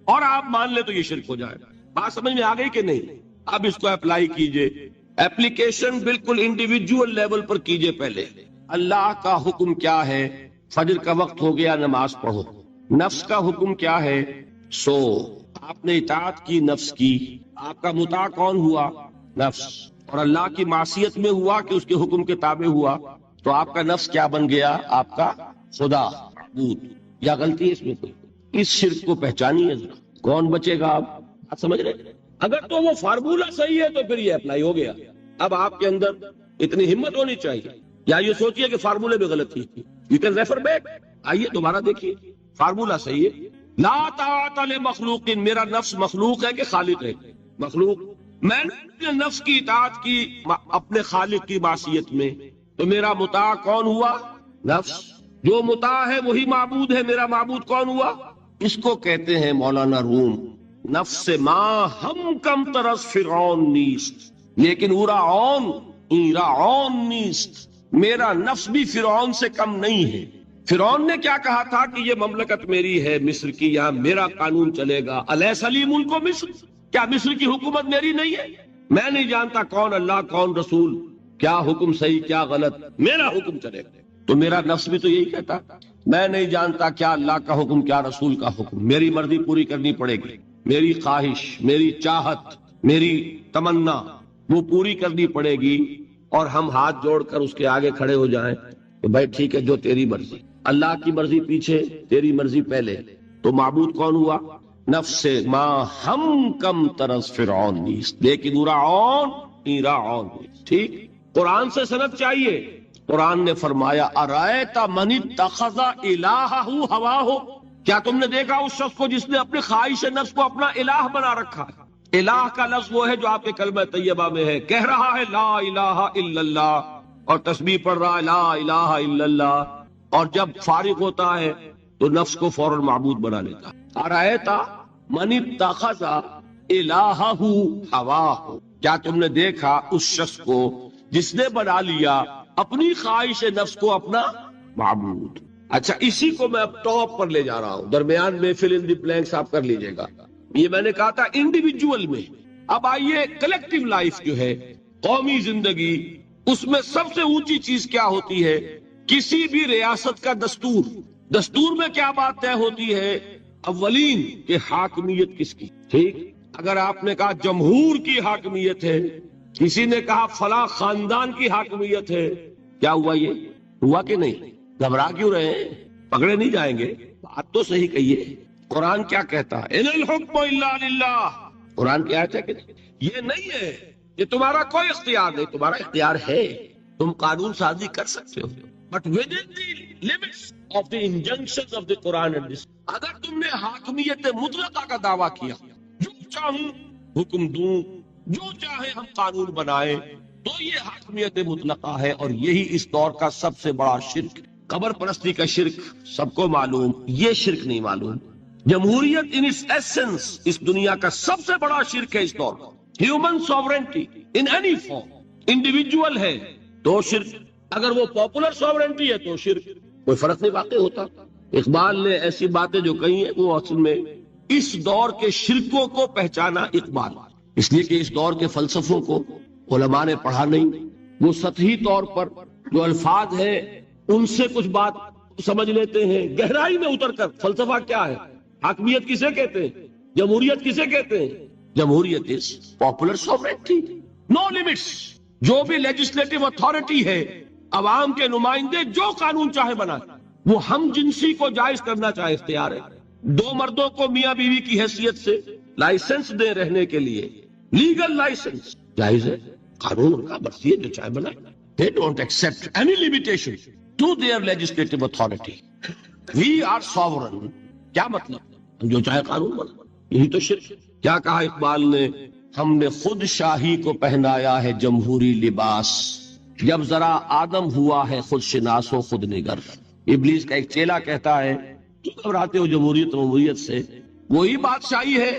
Speaker 1: اور آپ مان لے تو یہ شرک ہو جائے گا۔ بات سمجھ میں آ گئی کہ نہیں؟ اب اس کو اپلائی کیجئے، اپلیکیشن بالکل انڈیویجول لیول پر کیجئے۔ پہلے اللہ کا حکم کیا ہے؟ فجر کا وقت ہو گیا، نماز پڑھو۔ نفس کا حکم کیا ہے؟ سو۔ آپ نے اطاعت کی نفس کی، آپ کا مطاع کون ہوا؟ نفس۔ اور اللہ کی معصیت میں ہوا کہ اس کے حکم کے تابع ہوا، تو آپ کا نفس کیا بن گیا؟ آپ کا خدا، معبود۔ یا غلطی ہے اس میں کوئی؟ اس شرک کو پہچانیے ذرا، کون بچے گا؟ آپ سمجھ رہے ہیں؟ اگر تو وہ فارمولہ صحیح ہے تو پھر یہ اپلائی ہو گیا۔ اب آپ کے اندر اتنی ہمت ہونی چاہیے، یا یہ سوچئے کہ فارمولے میں غلطی تھی، یو کین ریفر بیک، آئیے دوبارہ دیکھیے، فارمولہ صحیح ہے۔ لا طاعت لمخلوق، میرا نفس مخلوق ہے کہ خالق ہے؟ مخلوق۔ میں نے اپنے نفس کی اطاعت کی اپنے خالق کی معصیت میں، تو میرا مطاع کون ہوا؟ نفس۔ جو مطاع ہے وہی معبود ہے، میرا معبود کون ہوا؟ اس کو کہتے ہیں مولانا روم، نفس ما ہم کم ترس فرعون نیست، لیکن اورا عون ایرا عون نیست، میرا نفس بھی فرعون سے کم نہیں ہے۔ فرعون نے کیا کہا تھا کہ یہ مملکت میری ہے مصر کی، یہاں میرا قانون چلے گا، الیس لی ملک مصر، کیا مصر کی حکومت میری نہیں ہے؟ میں نہیں جانتا کون اللہ کون رسول، کیا حکم صحیح کیا غلط، میرا حکم چلے گا۔ تو میرا نفس بھی تو یہی کہتا، میں نہیں جانتا کیا اللہ کا حکم کیا رسول کا حکم، میری مرضی پوری کرنی پڑے گی، میری خواہش، میری چاہت، میری تمنا وہ پوری کرنی پڑے گی، اور ہم ہاتھ جوڑ کر اس کے آگے کھڑے ہو جائیں کہ بھائی ٹھیک ہے جو تیری مرضی، اللہ کی مرضی پیچھے، تیری مرضی پہلے۔ تو معبود کون ہوا؟ نفس ما ہم کم ترس فرعون نیست، لیکن اورا عون ایرا عون نیست۔ ٹھیک، قرآن سے سند چاہیے۔ قرآن نے فرمایا ارائیت من اتخذ الہہ ہواہ، کیا تم نے دیکھا اس شخص کو جس نے اپنے خواہش نفس کو اپنا الہ بنا رکھا ہے؟ الہ کا لفظ وہ ہے جو آپ کے کلمہ طیبہ میں ہے، کہہ رہا ہے لا الہ الا اللہ، اور تسبیح پڑھ رہا ہے لا الہ الا اللہ، اور جب فارغ ہوتا ہے تو نفس کو فوراً معبود بنا لیتا ہے۔ ارائیت من اتخذ الہہ ہواہ، کیا تم نے دیکھا اس شخص کو جس نے بنا لیا اپنی خواہش نفس کو اپنا معبود؟ اچھا، اسی کو میں اب ٹاپ پر لے جا رہا ہوں، درمیان میں فل ان دی بلینکس آپ کر لیجئے گا۔ یہ میں نے کہا تھا انڈیویجول میں، اب آئیے کلیکٹیو لائف جو ہے، قومی زندگی، اس میں سب سے اونچی چیز کیا ہوتی ہے؟ کسی بھی ریاست کا دستور۔ دستور میں کیا بات طے ہوتی ہے؟ اولین کہ حاکمیت کس کی؟ ٹھیک، اگر آپ نے کہا جمہور کی حاکمیت ہے، کسی نے کہا فلاں خاندان کی حاکمیت ہے، کیا ہوا؟ یہ ہوا کہ نہیں؟ گھبرا کیوں رہے ہیں؟ پکڑے نہیں جائیں گے؟ بات تو صحیح کہیے۔ قرآن کیا کہتا ہے؟ ان الحکم الا للہ، قرآن کی آیت ہے کہ یہ نہیں ہے، یہ تمہارا کوئی اختیار نہیں، تمہارا اختیار ہے، تم قانون سازی کر سکتے ہو، but with in the limits of the injunctions of the Quran and this. اگر تم نے حاکمیت مطلقہ کا دعویٰ کیا، جو چاہوں حکم دوں، جو چاہے ہم قانون بنائیں، تو یہ حاکمیت مطلقہ ہے، اور یہی اس دور کا سب سے بڑا شرک۔ قبر پرستی کا شرک سب کو معلوم، یہ شرک نہیں معلوم۔ جمہوریت ان اٹس ایسنس اس دنیا کا سب سے بڑا شرک ہے اس دور۔ Human sovereignty in any form, individual ہے تو شرک، اگر وہ پاپولر سوورنٹی ہے تو شرک، کوئی فرق نہیں واقع ہوتا۔ اقبال نے ایسی باتیں جو کہی ہیں وہ اصل میں اس دور کے شرکوں کو پہچانا اقبال، اس لیے کہ اس دور کے فلسفوں کو علماء نے پڑھا نہیں، وہ سطحی طور پر جو الفاظ ہیں ان سے کچھ بات سمجھ لیتے ہیں، گہرائی میں اتر کر فلسفہ کیا ہے، حاکمیت کسے کہتے ہیں، جمہوریت کسے کہتے ہیں؟ جمہوریت is popular sovereignty, know limits. جو بھی لیجسلیٹو اتھارٹی ہے، عوام کے نمائندے جو قانون چاہے بنائے، وہ ہم جنسی کو جائز کرنا چاہے اختیار ہے، دو مردوں کو میاں بیوی کی حیثیت سے لائسنس دے رہنے کے لیے، لیگل لائسنس جائز ہے، قانون ان کا مرضی ہے جو چاہے بنائے۔ They don't accept any limitation to their legislative authority. We are sovereign. کیا مطلب؟ ہم جو چاہے قانون بنا، یہی تو شرک۔ کیا کہا اقبال نے؟ ہم نے خود شاہی کو پہنایا ہے جمہوری لباس، جب ذرا آدم ہوا ہے خود شناس و خود نگر۔ ابلیس کا ایک چیلا کہتا ہے کیوں گھبراتے ہو جمہوریت سے؟ وہی بادشاہی ہے،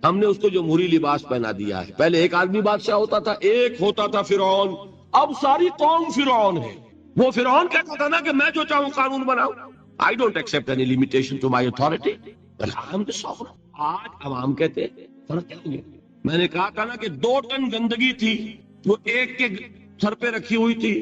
Speaker 1: ہم نے اس کو جمہوری لباس پہنا دیا ہے۔ پہلے ایک آدمی بادشاہ ہوتا تھا، ایک ہوتا تھا فرعون، اب ساری قوم فرعون ہے۔ وہ فرعون کہتا تھا نا کہ میں جو چاہوں قانون بناؤں، I don't accept any limitation to my authority, but I am the sovereign۔ آج عوام کہتے ہیں، فرق کیا ہو گیا؟ میں نے کہا تھا نا کہ 2 ٹن گندگی تھی، وہ ایک کے سر پہ رکھی ہوئی تھی،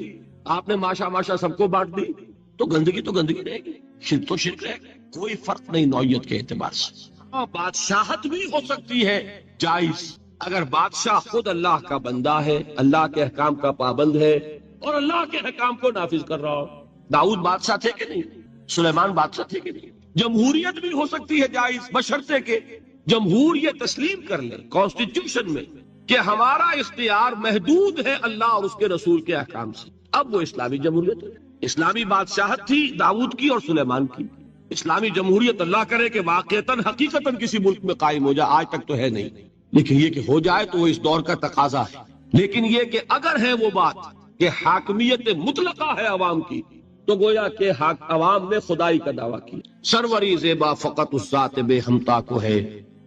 Speaker 1: آپ نے ماشا سب کو بانٹ دی، تو گندگی رہے گی، شرک تو شرک رہے گی، کوئی فرق نہیں نوعیت کے اعتبار سے۔ بادشاہت بھی ہو سکتی ہے جائز، اگر بادشاہ خود اللہ کا بندہ ہے، اللہ کے احکام کا پابند ہے اور اللہ کے احکام کو نافذ کر رہا ہو۔ داؤد بادشاہ تھے کہ نہیں؟ سلیمان بادشاہ تھے کہ نہیں؟ جمہوریت بھی ہو سکتی ہے جائز، بشرطے کہ جمہور یہ تسلیم کر لے کانسٹیٹیوشن میں کہ ہمارا اختیار محدود ہے اللہ اور اس کے رسول کے احکام سے، اب وہ اسلامی جمہوریت ہے۔ اسلامی بادشاہت تھی داؤد کی اور سلیمان کی۔ اسلامی جمہوریت اللہ کرے کہ واقعتاً حقیقتاً کسی ملک میں قائم ہو جائے، آج تک تو ہے نہیں، لیکن یہ کہ ہو جائے تو وہ اس دور کا تقاضا ہے۔ لیکن یہ کہ اگر ہے وہ بات کہ حاکمیت مطلقہ ہے عوام کی، تو گویا کہ عوام نے خدائی کا دعویٰ کیا۔ سروری زیبا فقط اس ذات بے ہمتا کو ہے،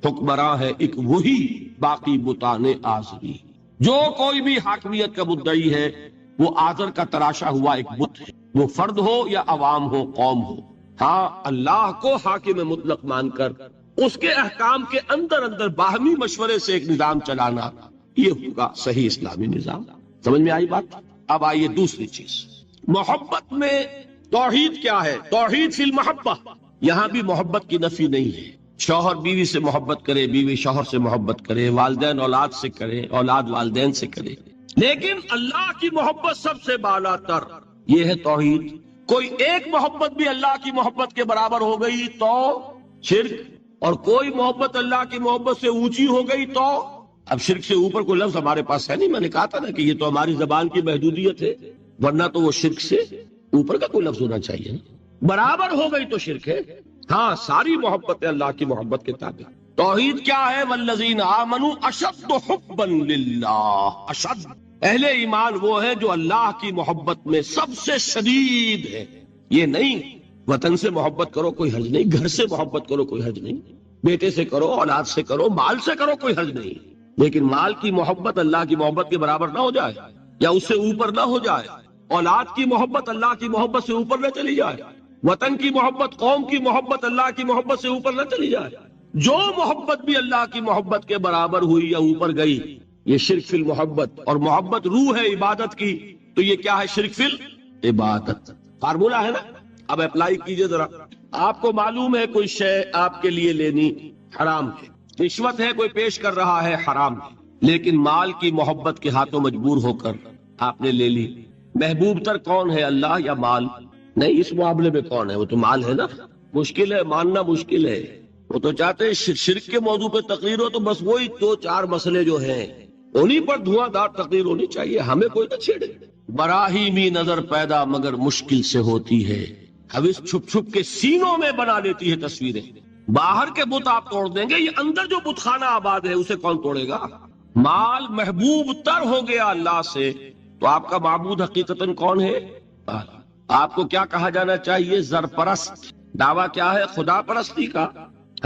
Speaker 1: حکمراں ہے ایک وہی باقی بتان آزری۔ جو کوئی بھی حاکمیت کا مدعی ہے وہ آزر کا تراشا ہوا ایک بت ہے، وہ فرد ہو یا عوام ہو، قوم ہو۔ ہاں، اللہ کو حاکم مطلق مان کر اس کے احکام کے اندر اندر باہمی مشورے سے ایک نظام چلانا، یہ ہوگا صحیح اسلامی نظام۔ سمجھ میں آئی بات؟ اب آئیے دوسری چیز، محبت میں توحید کیا ہے؟ توحید فی المحبہ، یہاں بھی محبت کی نفی نہیں ہے۔ شوہر بیوی سے محبت کرے، بیوی شوہر سے محبت کرے، والدین اولاد سے کرے، اولاد والدین سے کرے، لیکن اللہ کی محبت سب سے بالا تر، یہ ہے توحید۔ کوئی ایک محبت بھی اللہ کی محبت کے برابر ہو گئی تو شرک، اور کوئی محبت اللہ کی محبت سے اونچی ہو گئی تو اب شرک سے اوپر کوئی لفظ ہمارے پاس ہے نہیں۔ میں نے کہا تھا نا کہ یہ تو ہماری زبان کی محدودیت ہے، ورنہ تو وہ شرک سے اوپر کا کوئی لفظ ہونا چاہیے۔ برابر ہو گئی تو شرک ہے۔ ہاں، ساری محبت اللہ کی محبت کے تابع۔ توحید کیا ہے؟ والذین آمنوا اشد حبا للہ، اشد، اہل ایمان وہ ہے جو اللہ کی محبت میں سب سے شدید ہے۔ یہ نہیں وطن سے محبت کرو کوئی حرج نہیں، گھر سے محبت کرو کوئی حرج نہیں، بیٹے سے کرو، اولاد سے کرو، مال سے کرو، کوئی حرج نہیں، لیکن مال کی محبت اللہ کی محبت کے برابر نہ ہو جائے یا اس سے اوپر نہ ہو جائے، اولاد کی محبت اللہ کی محبت سے اوپر نہ چلی جائے، وطن کی محبت، قوم کی محبت اللہ کی محبت سے اوپر نہ چلی جائے۔ جو محبت بھی اللہ کی محبت کے برابر ہوئی یا اوپر گئی، یہ شرک فی المحبت، اور محبت روح ہے عبادت کی، تو یہ کیا ہے؟ شرک فی العبادت۔ فارمولا ہے نا؟ اب اپلائی کیجئے ذرا۔ آپ کو معلوم ہے کوئی شے آپ کے لیے لینی حرام ہے، رشوت ہے کوئی پیش کر رہا ہے، حرام ہے، لیکن مال کی محبت کے ہاتھوں مجبور ہو کر آپ نے لے لی۔ محبوب تر کون ہے، اللہ یا مال؟ نہیں، اس معاملے میں کون ہے؟ وہ تو مال ہے نا۔ مشکل ہے، ماننا مشکل ہے۔ وہ تو چاہتے ہیں شرک کے موضوع پہ تقریر ہو تو بس وہی دو چار مسئلے جو ہیں انہی پر دھواں دار تقریر ہونی چاہیے، ہمیں کوئی نہ چھیڑے۔ براہیمی نظر پیدا مگر مشکل سے ہوتی ہے، حوث چھپ چھپ کے سینوں میں بنا لیتی ہے تصویریں۔ باہر کے بت آپ توڑ دیں گے، یہ اندر جو بت خانہ آباد ہے اسے کون توڑے گا؟ مال محبوب تر ہو گیا اللہ سے تو آپ کا معبود حقیقتاً کون ہے؟ آپ کو کیا کہا جانا چاہیے؟ زر پرست۔ دعویٰ کیا ہے؟ خدا پرستی کا،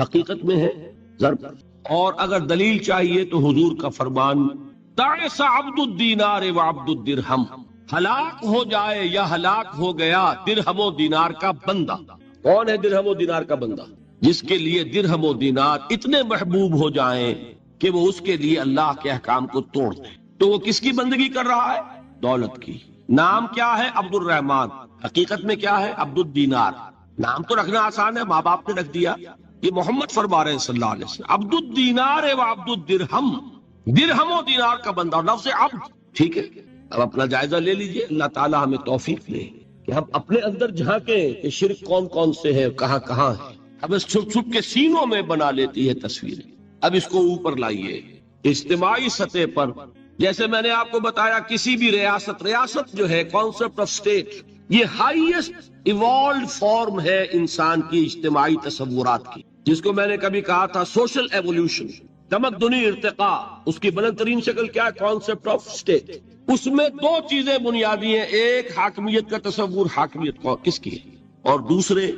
Speaker 1: حقیقت میں ہے زر پرست۔ اور اگر دلیل چاہیے تو حضور کا فرمان، تعس عبد الدینار وعبد الدرہم، ہلاک ہو جائے یا ہلاک ہو گیا درہم و دینار کا بندہ۔ کون ہے درہم و دینار کا بندہ؟ جس کے لیے درہم و دینار اتنے محبوب ہو جائیں کہ وہ اس کے لیے اللہ کے احکام کو توڑ دے۔ تو وہ کس کی بندگی کر رہا ہے؟ دولت کی۔ نام کیا ہے؟ عبد الرحمن، حقیقت میں کیا ہے؟ عبد الدینار۔ نام تو رکھنا آسان ہے، ماں باپ نے رکھ دیا، یہ محمد فرما رہے ہیں صلی اللہ علیہ وسلم، عبد الدینار و عبد الدرہم، درہم و دینار کا بندہ، لفظ عبد۔ ٹھیک ہے، اب اپنا جائزہ لے لیجئے، اللہ تعالی ہمیں توفیق دے کہ ہم اپنے اندر جھانکیں کہ شرک کون کون سے ہے، کہاں کہاں ہے۔ اب اس چھپ چھپ کے سینوں میں بنا لیتی ہے تصویریں۔ اب اس کو اوپر لائیے اجتماعی سطح پر۔ جیسے میں نے آپ کو بتایا کسی بھی ریاست جو ہے، کانسیپٹ آف اسٹیٹ، یہ ہائیسٹ ایوالوڈ فارم ہے انسان کی اجتماعی تصورات کی، جس کو میں نے کبھی کہا تھا سوشل ایوولوشن، تمدنی ارتقاء۔ اس کی بلند ترین شکل کیا ہے؟ Concept of state. اس میں دو چیزیں بنیادی ہیں، ایک حاکمیت کا تصور، حاکمیت کس کی ہے، اور دوسرے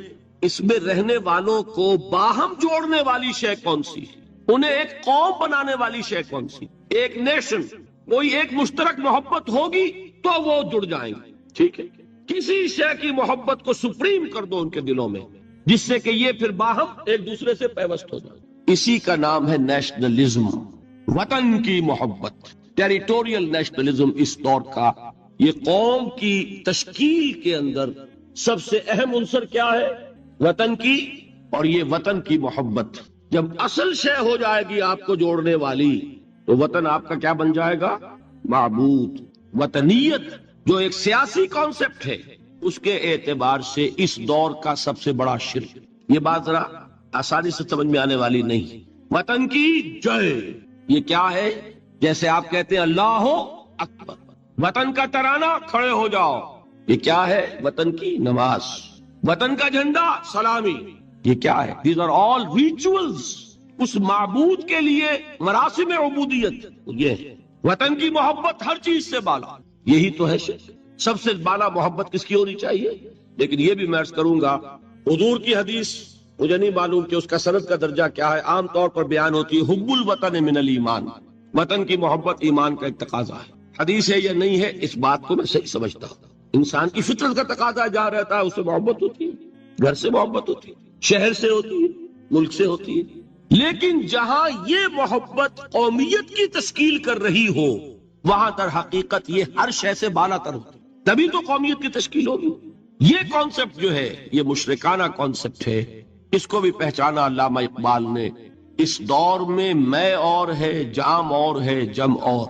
Speaker 1: اس میں رہنے والوں کو باہم جوڑنے والی شے کون سی ہے، انہیں ایک قوم بنانے والی شے کون سی، ایک نیشن، کوئی ایک مشترک محبت ہوگی تو وہ جڑ جائیں گے۔ ٹھیک ہے، کسی شے کی محبت کو سپریم کر دو ان کے دلوں میں، جس سے کہ یہ پھر باہم ایک دوسرے سے پیوست ہو جائے، اسی کا نام ہے نیشنلزم، وطن کی محبت، ٹیریٹوریل نیشنلزم۔ اس دور کا یہ قوم کی تشکیل کے اندر سب سے اہم عنصر کیا ہے؟ وطن کی، اور یہ وطن کی محبت جب اصل شے ہو جائے گی آپ کو جوڑنے والی، تو وطن آپ کا کیا بن جائے گا؟ معبود۔ وطنیت جو ایک سیاسی کانسیپٹ ہے، اس کے اعتبار سے اس دور کا سب سے بڑا شرک۔ یہ بات ذرا آسانی سے سمجھ میں آنے والی نہیں۔ وطن کی جے، یہ کیا ہے؟ جیسے آپ کہتے ہیں اللہ اکبر، وطن کا ترانہ کھڑے ہو جاؤ، یہ کیا ہے؟ وطن کی نماز۔ وطن کا جھنڈا سلامی، یہ کیا ہے؟ These are all rituals۔ اس معبود کے لیے مراسم عبودیت یہ ہے۔ وطن کی محبت ہر چیز سے بالا، یہی تو ہے شرک۔ سب سے بالا محبت کس کی ہونی چاہیے؟ لیکن یہ بھی میں عرض کروں گا، حضور کی حدیث مجھے نہیں معلوم کہ اس کا سند کا درجہ کیا ہے، عام طور پر بیان ہوتی ہے حب الوطن من الایمان، وطن کی محبت ایمان کا ایک تقاضا ہے۔ حدیث ہے یا نہیں ہے، اس بات کو میں صحیح سمجھتا ہوں۔ انسان کی فطرت کا تقاضا جہاں رہتا ہے اس سے محبت ہوتی ہے، گھر سے محبت ہوتی ہے، شہر سے ہوتی ہے، ملک سے ہوتی ہے۔ لیکن جہاں یہ محبت قومیت کی تشکیل کر رہی ہو، وہاں در حقیقت یہ ہر شے سے بالا تر ہوتی، تبھی تو قومیت کی تشکیل ہوگی۔ یہ کانسیپٹ جو ہے یہ مشرکانہ کانسیپٹ ہے، اس کو بھی پہچانا علامہ اقبال نے۔ اس دور میں میں اور ہے، جام اور ہے، جم اور،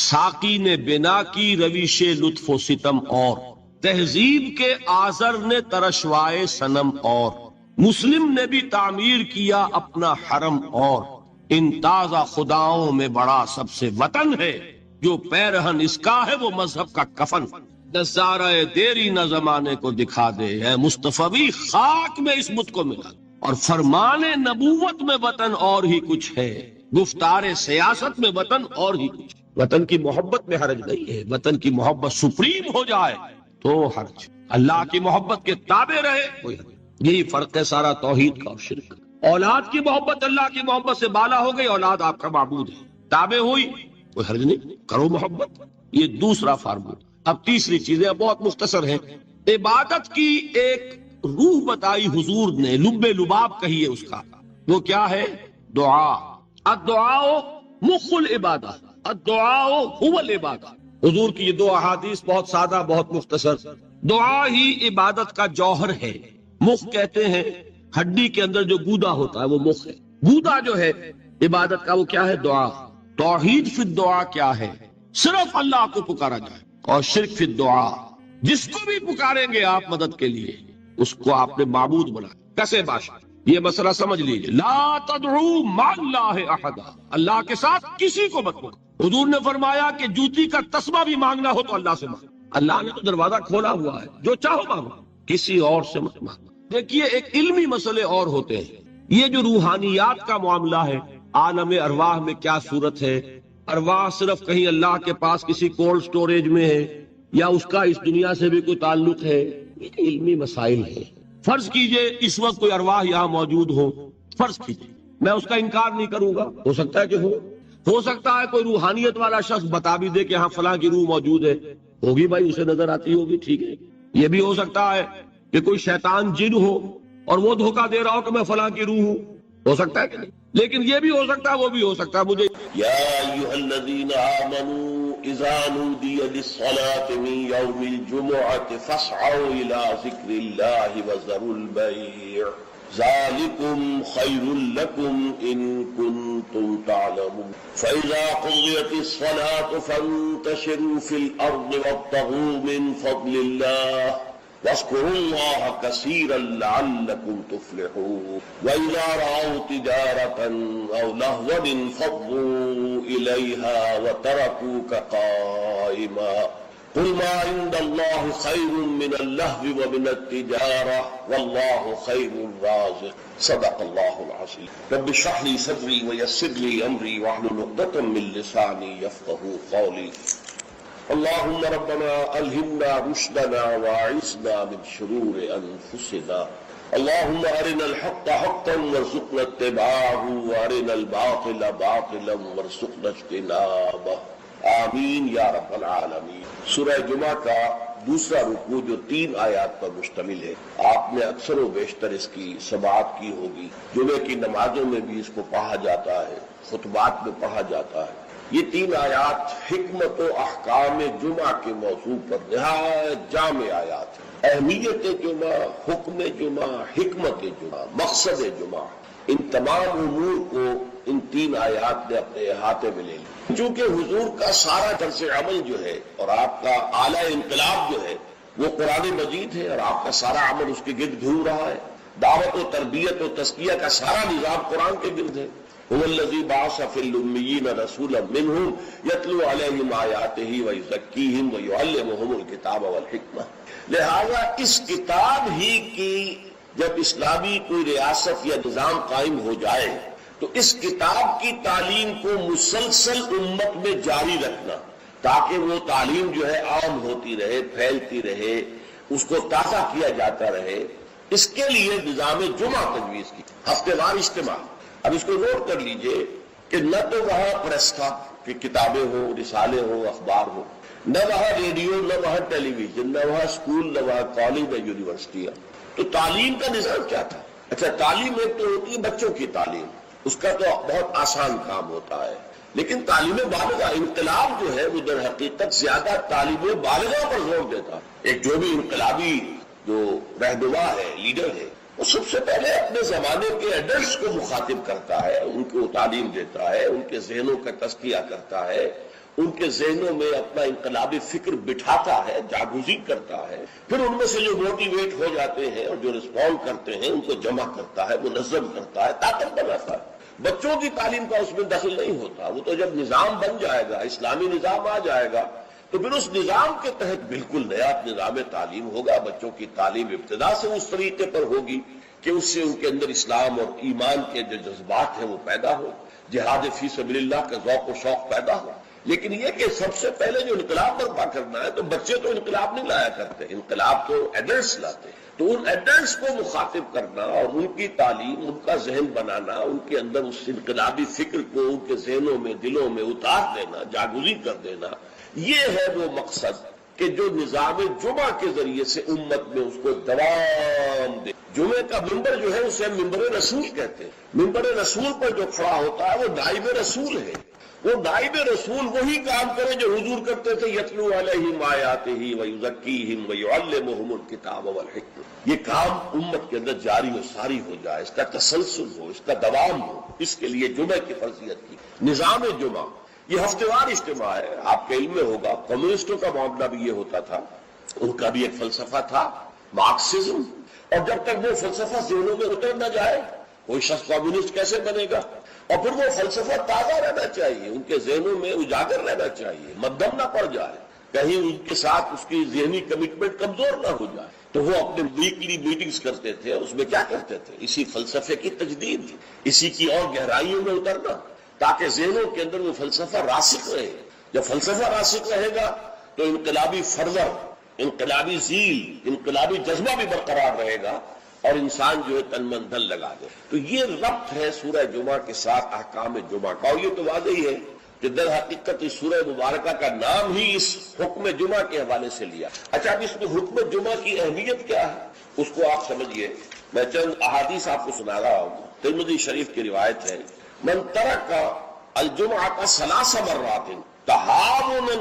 Speaker 1: ساقی نے بنا کی رویش لطف و ستم اور، تہذیب کے آزر نے ترشوائے صنم اور، مسلم نے بھی تعمیر کیا اپنا حرم اور، ان تازہ خداؤں میں بڑا سب سے وطن ہے، جو پیرہن اس کا ہے وہ مذہب کا کفن۔ نظارہ دیری نہ زمانے کو دکھا دے، اے مصطفی خاک میں اس بت کو ملا، اور فرمان نبوت میں وطن اور ہی کچھ ہے، گفتار سیاست میں وطن اور ہی کچھ۔ وطن کی محبت میں حرج نہیں ہے، وطن کی محبت سپریم ہو جائے تو حرج، اللہ کی محبت کے تابع رہے کوئی حرج۔ یہی فرق ہے سارا توحید کا اور شرک کا۔ اولاد کی محبت اللہ کی محبت سے بالا ہو گئی، اولاد آپ کا معبود ہے، تابع ہوئی کوئی حرج نہیں، کرو محبت۔ یہ دوسرا فارمولہ۔ اب تیسری چیزیں بہت مختصر ہیں۔ عبادت کی ایک روح بتائی حضور نے، لب لباب کہیے اس کا، وہ کیا ہے؟ دعا۔ الدعاء مخ العبادہ، الدعاء هو العبادہ۔ حضور کی یہ دو احادیث بہت سادہ، بہت مختصر۔ دعا ہی عبادت کا جوہر ہے۔ مخ کہتے ہیں ہڈی کے اندر جو گودا ہوتا ہے وہ مخ ہے۔ گودا جو ہے عبادت کا وہ کیا ہے؟ دعا۔ توحید فی الدعا کیا ہے؟ صرف اللہ کو پکارا جائے، اور شرک فی الدعا، جس کو بھی پکاریں گے آپ مدد کے لیے اس کو آپ نے معبود بنا۔ کیسے باشا یہ مسئلہ سمجھ لیجئے، لا تدعو مع اللہ احدا، اللہ کے ساتھ کسی کو مت پکارو۔ حضور نے فرمایا کہ جوتی کا تسمہ بھی مانگنا ہو تو اللہ سے مانگو، اللہ نے تو دروازہ کھولا ہوا ہے، جو چاہو مانگو، کسی اور سے مت مانگو۔ دیکھیے ایک علمی مسئلے اور ہوتے ہیں، یہ جو روحانیات کا معاملہ ہے، عالم ارواح میں کیا صورت ہے، ارواح صرف کہیں اللہ کے پاس کسی کولڈ سٹوریج میں ہے یا اس کا اس دنیا سے بھی کوئی تعلق ہے، یہ علمی مسائل ہیں۔ فرض کیجئے اس وقت کوئی ارواح یہاں موجود ہو، فرض کیجئے، میں اس کا انکار نہیں کروں گا، ہو سکتا ہے کہ ہو سکتا ہے کوئی روحانیت والا شخص بتا بھی دے کہ ہاں فلاں کی روح موجود ہے، ہوگی بھائی، اسے نظر آتی ہوگی، ٹھیک ہے۔ یہ بھی ہو سکتا ہے کہ کوئی شیطان جن ہو اور وہ دھوکہ دے رہا ہو کہ میں فلاں کی روح ہوں، ہو سکتا ہے کہ نہیں؟ لیکن یہ بھی ہو سکتا ہے، وہ بھی ہو سکتا ہے۔ مجھے
Speaker 2: یا ایھا الذین آمنوا اذا نودی للصلاة من یوم الجمعة فاسعوا الى ذکر اللہ وذروا البیع ذلکم خیر لکم ان کنتم تعلمون فاذا قضیت الصلاة فانتشروا فی الارض وابتغوا من فضل اللہ واذكروا الله كثيرا لعلكم تفلحون وإذا رأوا تجارة أو لهوا انفضوا إليها وتركوك قائما قل ما عند الله خير من اللهو ومن التجارة والله خير الرازق صدق الله العظيم رب اشرح لي صدري ويسر لي أمري واحلل عقدة من لساني يفقهوا قولي اللهم ربنا ألهمنا رشدنا وأعصمنا من شرور أنفسنا اللهم أرنا الحق حقا وارزقنا اتباعه وأرنا الباطل باطلا وارزقنا اجتنابه آمین یا رب العالمین۔ سورہ جمعہ کا دوسرا رکوع جو 3 آیات پر مشتمل ہے، آپ نے اکثر و بیشتر اس کی سماعت کی ہوگی، جمعے کی نمازوں میں بھی اس کو پڑھا جاتا ہے، خطبات میں پڑھا جاتا ہے۔ یہ 3 آیات حکمت و احکام جمعہ کے موضوع پر نہایت جامع آیات ہیں۔ اہمیت جمعہ، حکم جمعہ، حکمت جمعہ، مقصد جمعہ، ان تمام امور کو ان 3 آیات نے اپنے احاطے میں لے لیا. چونکہ حضور کا سارا طرز عمل جو ہے اور آپ کا اعلی انقلاب جو ہے وہ قرآن مجید ہے، اور آپ کا سارا عمل اس کے گرد گھوم رہا ہے. دعوت و تربیت و تزکیہ کا سارا نظام قرآن کے گرد ہے. هو الذی بعث فی الامیین رسولا منہم یتلو علیہم آیاتہ ویزکیہم ویعلمہم الکتاب والحکمہ. لہذا اس کتاب ہی کی جب اسلامی کوئی ریاست یا نظام قائم ہو جائے تو اس کتاب کی تعلیم کو مسلسل امت میں جاری رکھنا تاکہ وہ تعلیم جو ہے عام ہوتی رہے، پھیلتی رہے، اس کو تازہ کیا جاتا رہے، اس کے لیے نظام جمعہ تجویز کی، ہفتے وار اجتماع. اب اس کو نوٹ کر لیجئے کہ نہ تو وہاں پریس تھا کہ کتابیں ہوں، رسالے ہوں، اخبار ہوں، نہ وہاں ریڈیو، نہ وہاں ٹیلی ویژن، نہ وہاں اسکول، نہ وہاں کالج، نہ یونیورسٹیاں. تو تعلیم کا نظام کیا تھا؟ اچھا، تعلیم ایک تو ہوتی ہے بچوں کی تعلیم، اس کا تو بہت آسان کام ہوتا ہے، لیکن تعلیم بالغہ، انقلاب جو ہے وہ در حقیقت زیادہ تعلیم بالغہ پر زور دیتا. ایک جو بھی انقلابی جو رہنما ہے، لیڈر ہے، وہ سب سے پہلے اپنے زمانے کے ایڈلٹس کو مخاطب کرتا ہے، ان کو تعلیم دیتا ہے، ان کے ذہنوں کا تزکیہ کرتا ہے، ان کے ذہنوں میں اپنا انقلابی فکر بٹھاتا ہے، جاگوزی کرتا ہے، پھر ان میں سے جو موٹیویٹ ہو جاتے ہیں اور جو رسپونڈ کرتے ہیں ان کو جمع کرتا ہے، منظم کرتا ہے، طاقت بناتا ہے. بچوں کی تعلیم کا اس میں دخل نہیں ہوتا. وہ تو جب نظام بن جائے گا، اسلامی نظام آ جائے گا، تو پھر اس نظام کے تحت بالکل نیا نظام تعلیم ہوگا. بچوں کی تعلیم ابتدا سے اس طریقے پر ہوگی کہ اس سے ان کے اندر اسلام اور ایمان کے جو جذبات ہیں وہ پیدا ہو، جہاد فی سبیل اللہ کا ذوق و شوق پیدا ہو. لیکن یہ کہ سب سے پہلے جو انقلاب برپا کرنا ہے، تو بچے تو انقلاب نہیں لایا کرتے، انقلاب تو ایڈلٹس لاتے. تو ان ایڈلٹس کو مخاطب کرنا اور ان کی تعلیم، ان کا ذہن بنانا، ان کے اندر اس انقلابی فکر کو ان کے ذہنوں میں، دلوں میں اتار دینا، جاگوزی کر دینا، یہ ہے وہ مقصد کہ جو نظام جمعہ کے ذریعے سے امت میں اس کو دوام دے. جمعے کا ممبر جو ہے اسے ممبر رسول کہتے ہیں. ممبر رسول پر جو کھڑا ہوتا ہے وہ نائب رسول ہے. وہ نائب رسول وہی کام کرے جو حضور کرتے تھے، یتلو علیہم آیاتہ ویزکیہم ویعلمہم الکتاب والحکمہ. یہ کام امت کے اندر جاری و ساری ہو جائے، اس کا تسلسل ہو، اس کا دوام ہو. اس کے لیے جمعے کی فرضیت کی. نظام جمعہ یہ ہفتے وار اجتماع ہے. آپ کے علم میں ہوگا کمیونسٹوں کا معاملہ بھی یہ ہوتا تھا. ان کا بھی ایک فلسفہ تھا، مارکسزم. اور جب تک وہ فلسفہ ذہنوں میں اتر نہ جائے، کوئی شخص کمیونسٹ کیسے بنے گا؟ اور پھر وہ فلسفہ تازہ رہنا چاہیے، ان کے ذہنوں میں اجاگر رہنا چاہیے، مدھم نہ پڑ جائے، کہیں ان کے ساتھ اس کی ذہنی کمٹمنٹ کمزور نہ ہو جائے. تو وہ اپنے ویکلی میٹنگز کرتے تھے، اس میں کیا کرتے تھے؟ اسی فلسفے کی تجدید، اسی کی اور گہرائیوں میں اترنا، تاکہ ذہنوں کے اندر وہ فلسفہ راسخ رہے. جب فلسفہ راسخ رہے گا تو انقلابی فرور، انقلابی ذیل، انقلابی جذبہ بھی برقرار رہے گا، اور انسان جو ہے تن من دھن لگا دے. تو یہ ربط ہے سورہ جمعہ کے ساتھ احکام جمعہ کا. اور یہ تو واضح ہی ہے کہ در حقیقت اس سورہ مبارکہ کا نام ہی اس حکم جمعہ کے حوالے سے لیا. اچھا، اب اس میں حکم جمعہ کی اہمیت کیا ہے اس کو آپ سمجھیے. میں چند احادیث آپ کو سنا رہا ہوں. ترمذی شریف کی روایت ہے، من ترک الجمعہ ثلاث مرات تہاونا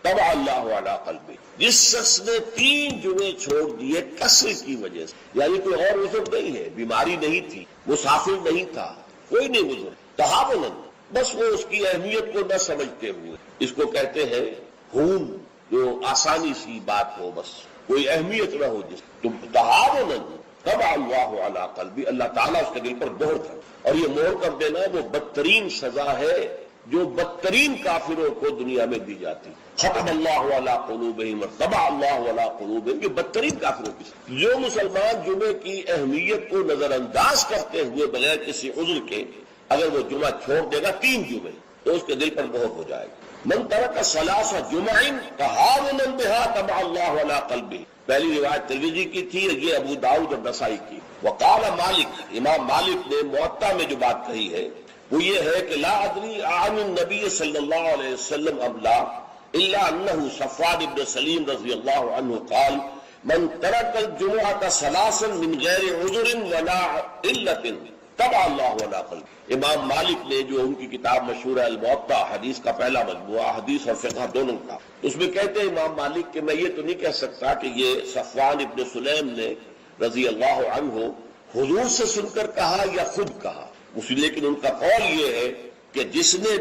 Speaker 2: طبع اللہ علی قلبہ. جس شخص نے 3 جمعے چھوڑ دیے کسر کی وجہ سے، یعنی کوئی اور عذر نہیں ہے، بیماری نہیں تھی، مسافر نہیں تھا، کوئی نہیں عذر، تہاونا، بس وہ اس کی اہمیت کو نہ سمجھتے ہوئے. اس کو کہتے ہیں ہون، جو آسانی سی بات ہو، بس کوئی اہمیت نہ ہو. جس تم تہاونا طبع اللہ علی قلبہ، اللہ تعالیٰ اس کے دل پر مہر کر. اور یہ مہر کر دینا وہ بدترین سزا ہے جو بدترین کافروں کو دنیا میں دی جاتی. ختم اللہ علی قلوبہم طبع اللہ علی قلوبہم، یہ بدترین کافروں کی. جو مسلمان جمعے کی اہمیت کو نظر انداز کرتے ہوئے بغیر کسی عذر کے اگر وہ جمعہ چھوڑ دے گا 3 جمعے، تو اس کے دل پر مہر ہو جائے گا. من ترک ثلاث جمع تہاونا بها طبع اللہ علی قلبہ. پہلی روایت ترمذی کی تھی، یہ ابو داؤد اور نسائی کی. وقال مالک، امام مالک نے موطا میں جو بات کہی ہے وہ یہ ہے کہ لا ادری عن النبی صلی اللہ علیہ وسلم ام لا الا انه صفوان بن سلیم رضی اللہ عنہ قال من ترک الجمعة ثلاثا من غیر عذر ولا علت طبع اللہ علی قلبہ. امام مالک نے جو ان کی کتاب مشہور ہے الموطا، حدیث کا پہلا مجموعہ، حدیث اور فقہ دونوں کا، اس میں کہتے ہیں امام مالک کہ میں یہ تو نہیں کہہ سکتا کہ یہ صفوان ابن سلیم نے رضی اللہ عنہ حضور سے سن کر کہا یا خود کہا، لیکن ان کا قول یہ ہے کہ جس نے